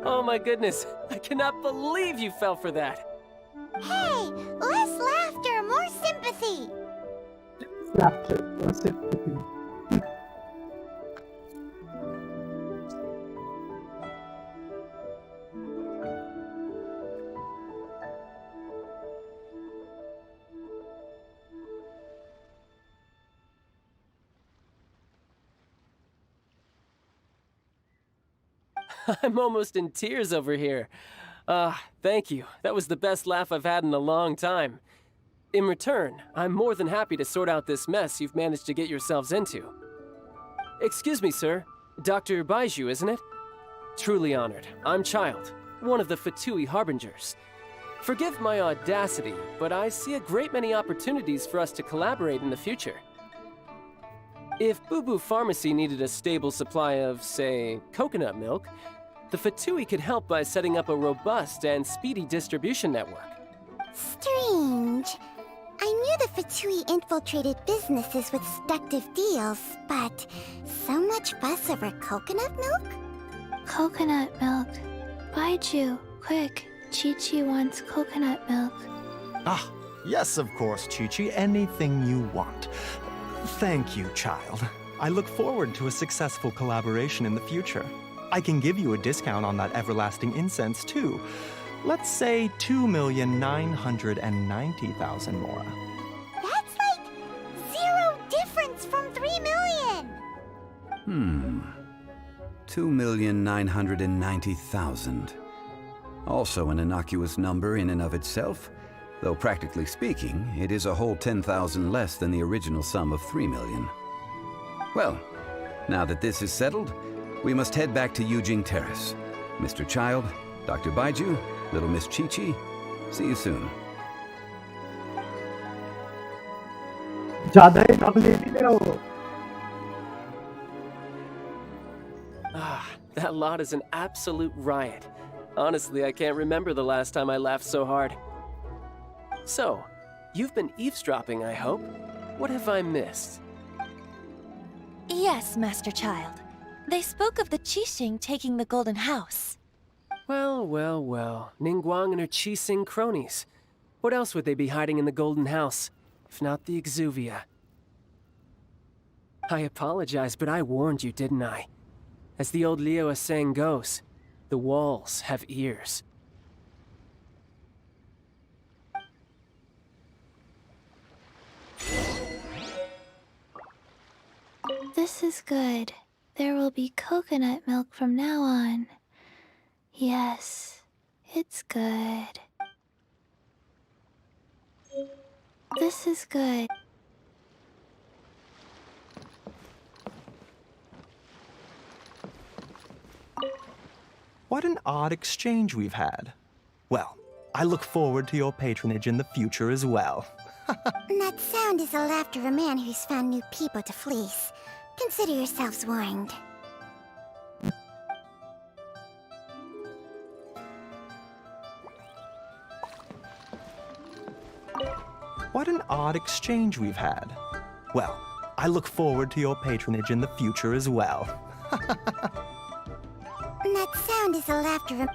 Oh my goodness. I cannot believe you fell for that. Hey, less laughter, more sympathy. Laughter, more sympathy. I'm almost in tears over here. Thank you. That was the best laugh I've had in a long time. In return, I'm more than happy to sort out this mess you've managed to get yourselves into. Excuse me, sir. Dr. Baiju, isn't it? Truly honored. I'm Child, one of the Fatui Harbingers. Forgive my audacity, but I see a great many opportunities for us to collaborate in the future. If Boo Boo Pharmacy needed a stable supply of, say, coconut milk, the Fatui could help by setting up a robust and speedy distribution network. Strange. I knew the Fatui infiltrated businesses with seductive deals, but so much fuss over coconut milk? Coconut milk. Baiju, quick. Chi-Chi wants coconut milk. Ah, yes, of course, Chi-Chi. Anything you want. Thank you, child. I look forward to a successful collaboration in the future. I can give you a discount on that everlasting incense, too. Let's say 2,990,000 Mora. That's like 0 difference from 3 million! 2,990,000. Also an innocuous number in and of itself, though practically speaking, it is a whole 10,000 less than the original sum of 3 million. Well, now that this is settled, we must head back to Yujing Terrace. Mr. Child, Dr. Baiju, little Miss Chi-Chi, see you soon. Ah, that lot is an absolute riot. Honestly, I can't remember the last time I laughed so hard. So, you've been eavesdropping, I hope? What have I missed? Yes, Master Child. They spoke of the Qixing taking the Golden House. Well, well, well. Ningguang and her Qixing cronies. What else would they be hiding in the Golden House, if not the Exuvia? I apologize, but I warned you, didn't I? As the old Liyue saying goes, the walls have ears. This is good. There will be coconut milk from now on. Yes, it's good. This is good. What an odd exchange we've had. Well, I look forward to your patronage in the future as well. That sound is the laughter of a man who's found new people to fleece. Consider yourselves warned. What an odd exchange we've had. Well, I look forward to your patronage in the future as well. That sound is the laughter of a...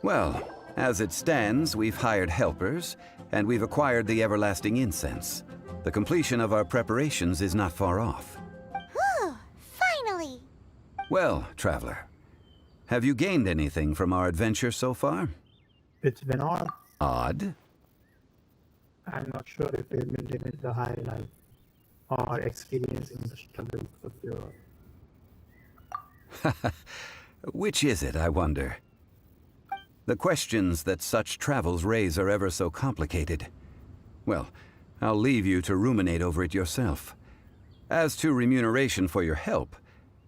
Well, as it stands, we've hired helpers, and we've acquired the everlasting incense. The completion of our preparations is not far off. Whew! Finally! Well, traveler, have you gained anything from our adventure so far? It's been odd. Odd? I'm not sure if we've been living the high life or experiencing the struggle of your... Which is it, I wonder? The questions that such travels raise are ever so complicated. Well, I'll leave you to ruminate over it yourself. As to remuneration for your help,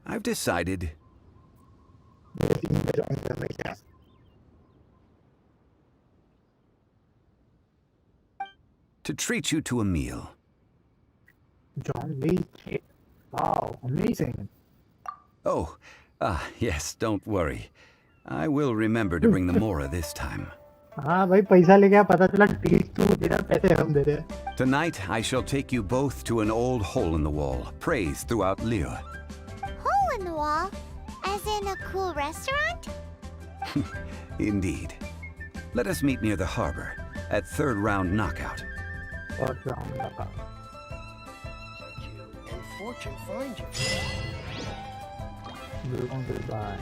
I've decided... to treat you to a meal. John Lee. Wow, amazing. Oh, yes, don't worry. I will remember to bring the Mora this time. हाँ भाई पैसा ले गया पता चला teach तू दे रहा पैसे हम दे रहे हैं. Tonight, I shall take you both to an old hole in the wall, praised throughout Liyue. Hole in the wall? As in a cool restaurant? Indeed. Let us meet near the harbor, at third round knockout. Third round knockout. And fortune find you. Goodbye.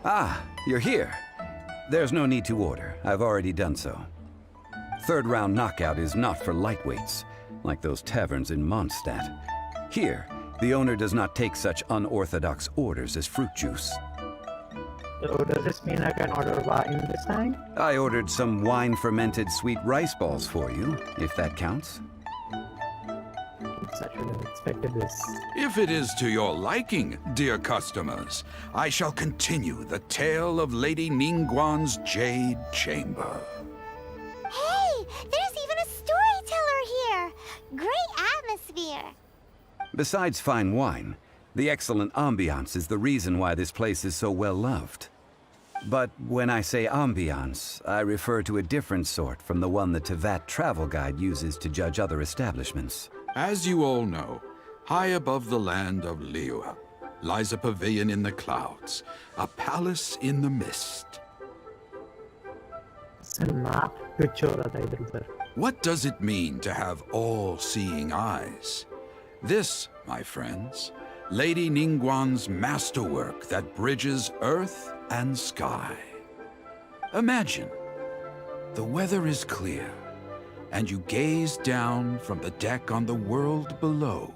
Ah, you're here. There's no need to order. I've already done so. Third round knockout is not for lightweights, like those taverns in Mondstadt. Here, the owner does not take such unorthodox orders as fruit juice. So does this mean I can order wine this time? I ordered some wine-fermented sweet rice balls for you, if that counts. I should have expected this. If it is to your liking, dear customers, I shall continue the tale of Lady Ningguang's Jade Chamber. Hey, there's even a storyteller here. Great atmosphere. Besides fine wine, the excellent ambiance is the reason why this place is so well loved. But when I say ambiance, I refer to a different sort from the one the Tevat travel guide uses to judge other establishments. As you all know, high above the land of Liyue lies a pavilion in the clouds, a palace in the mist. What does it mean to have all-seeing eyes? This, my friends, Lady Ningguang's masterwork that bridges earth and sky. Imagine, the weather is clear, and you gaze down from the deck on the world below.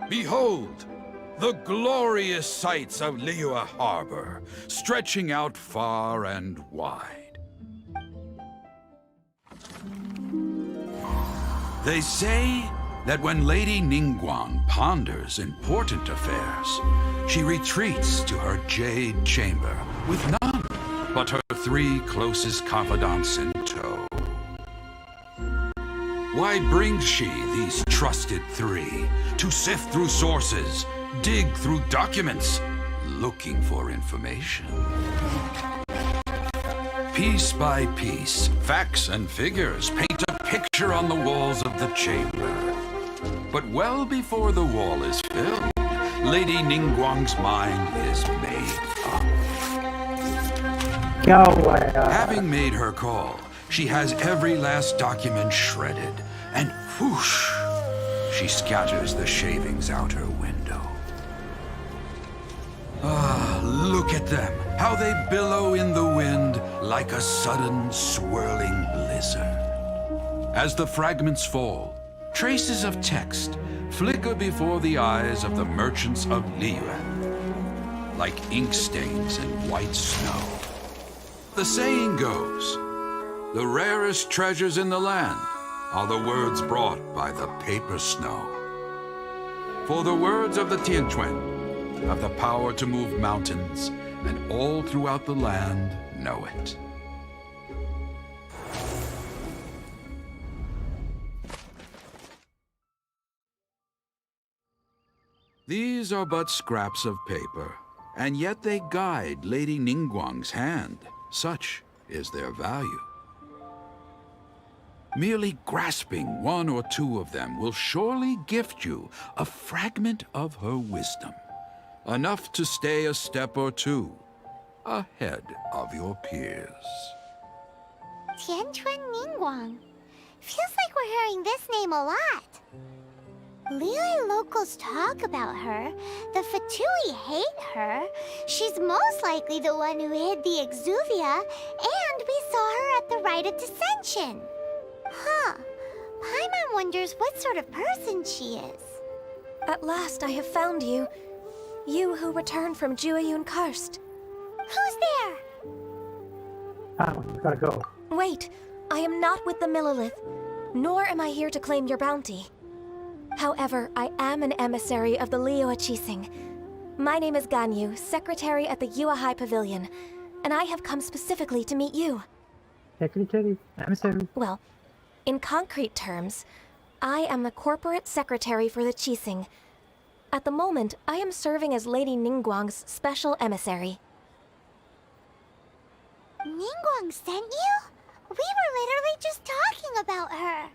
Behold, the glorious sights of Liyue Harbor, stretching out far and wide. They say that when Lady Ningguang ponders important affairs, she retreats to her Jade Chamber with none but her 3 closest confidants in tow. Why brings she these trusted 3 to sift through sources, dig through documents, looking for information? Piece by piece, facts and figures paint a picture on the walls of the chamber. But well before the wall is filled, Lady Ningguang's mind is made up. Having made her call, she has every last document shredded, and whoosh, she scatters the shavings out her window. Ah, look at them, how they billow in the wind like a sudden swirling blizzard. As the fragments fall, traces of text flicker before the eyes of the merchants of Liyue, like ink stains in white snow. The saying goes, the rarest treasures in the land are the words brought by the paper snow. For the words of the Tianquan have the power to move mountains, and all throughout the land know it. These are but scraps of paper, and yet they guide Lady Ningguang's hand. Such is their value. Merely grasping one or two of them will surely gift you a fragment of her wisdom. Enough to stay a step or two ahead of your peers. Tianchuan Ningguang. Feels like we're hearing this name a lot. Liyue locals talk about her. The Fatui hate her. She's most likely the one who hid the Exuvia, and we saw her at the Rite of Dissension. Huh. Paimon wonders what sort of person she is. At last I have found you. You who returned from Jueyun Karst. Who's there? We gotta go. Wait, I am not with the Millelith, nor am I here to claim your bounty. However, I am an emissary of the Liyue Qixing. My name is Ganyu, secretary at the Yuehai Pavilion, and I have come specifically to meet you. Secretary, emissary. Well, in concrete terms, I am the corporate secretary for the Qixing. At the moment, I am serving as Lady Ningguang's special emissary. Ningguang sent you? We were literally just talking about her.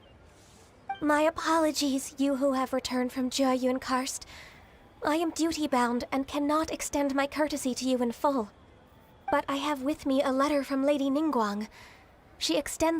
My apologies, you who have returned from Jueyun Karst. I am duty-bound and cannot extend my courtesy to you in full. But I have with me a letter from Lady Ningguang. She extends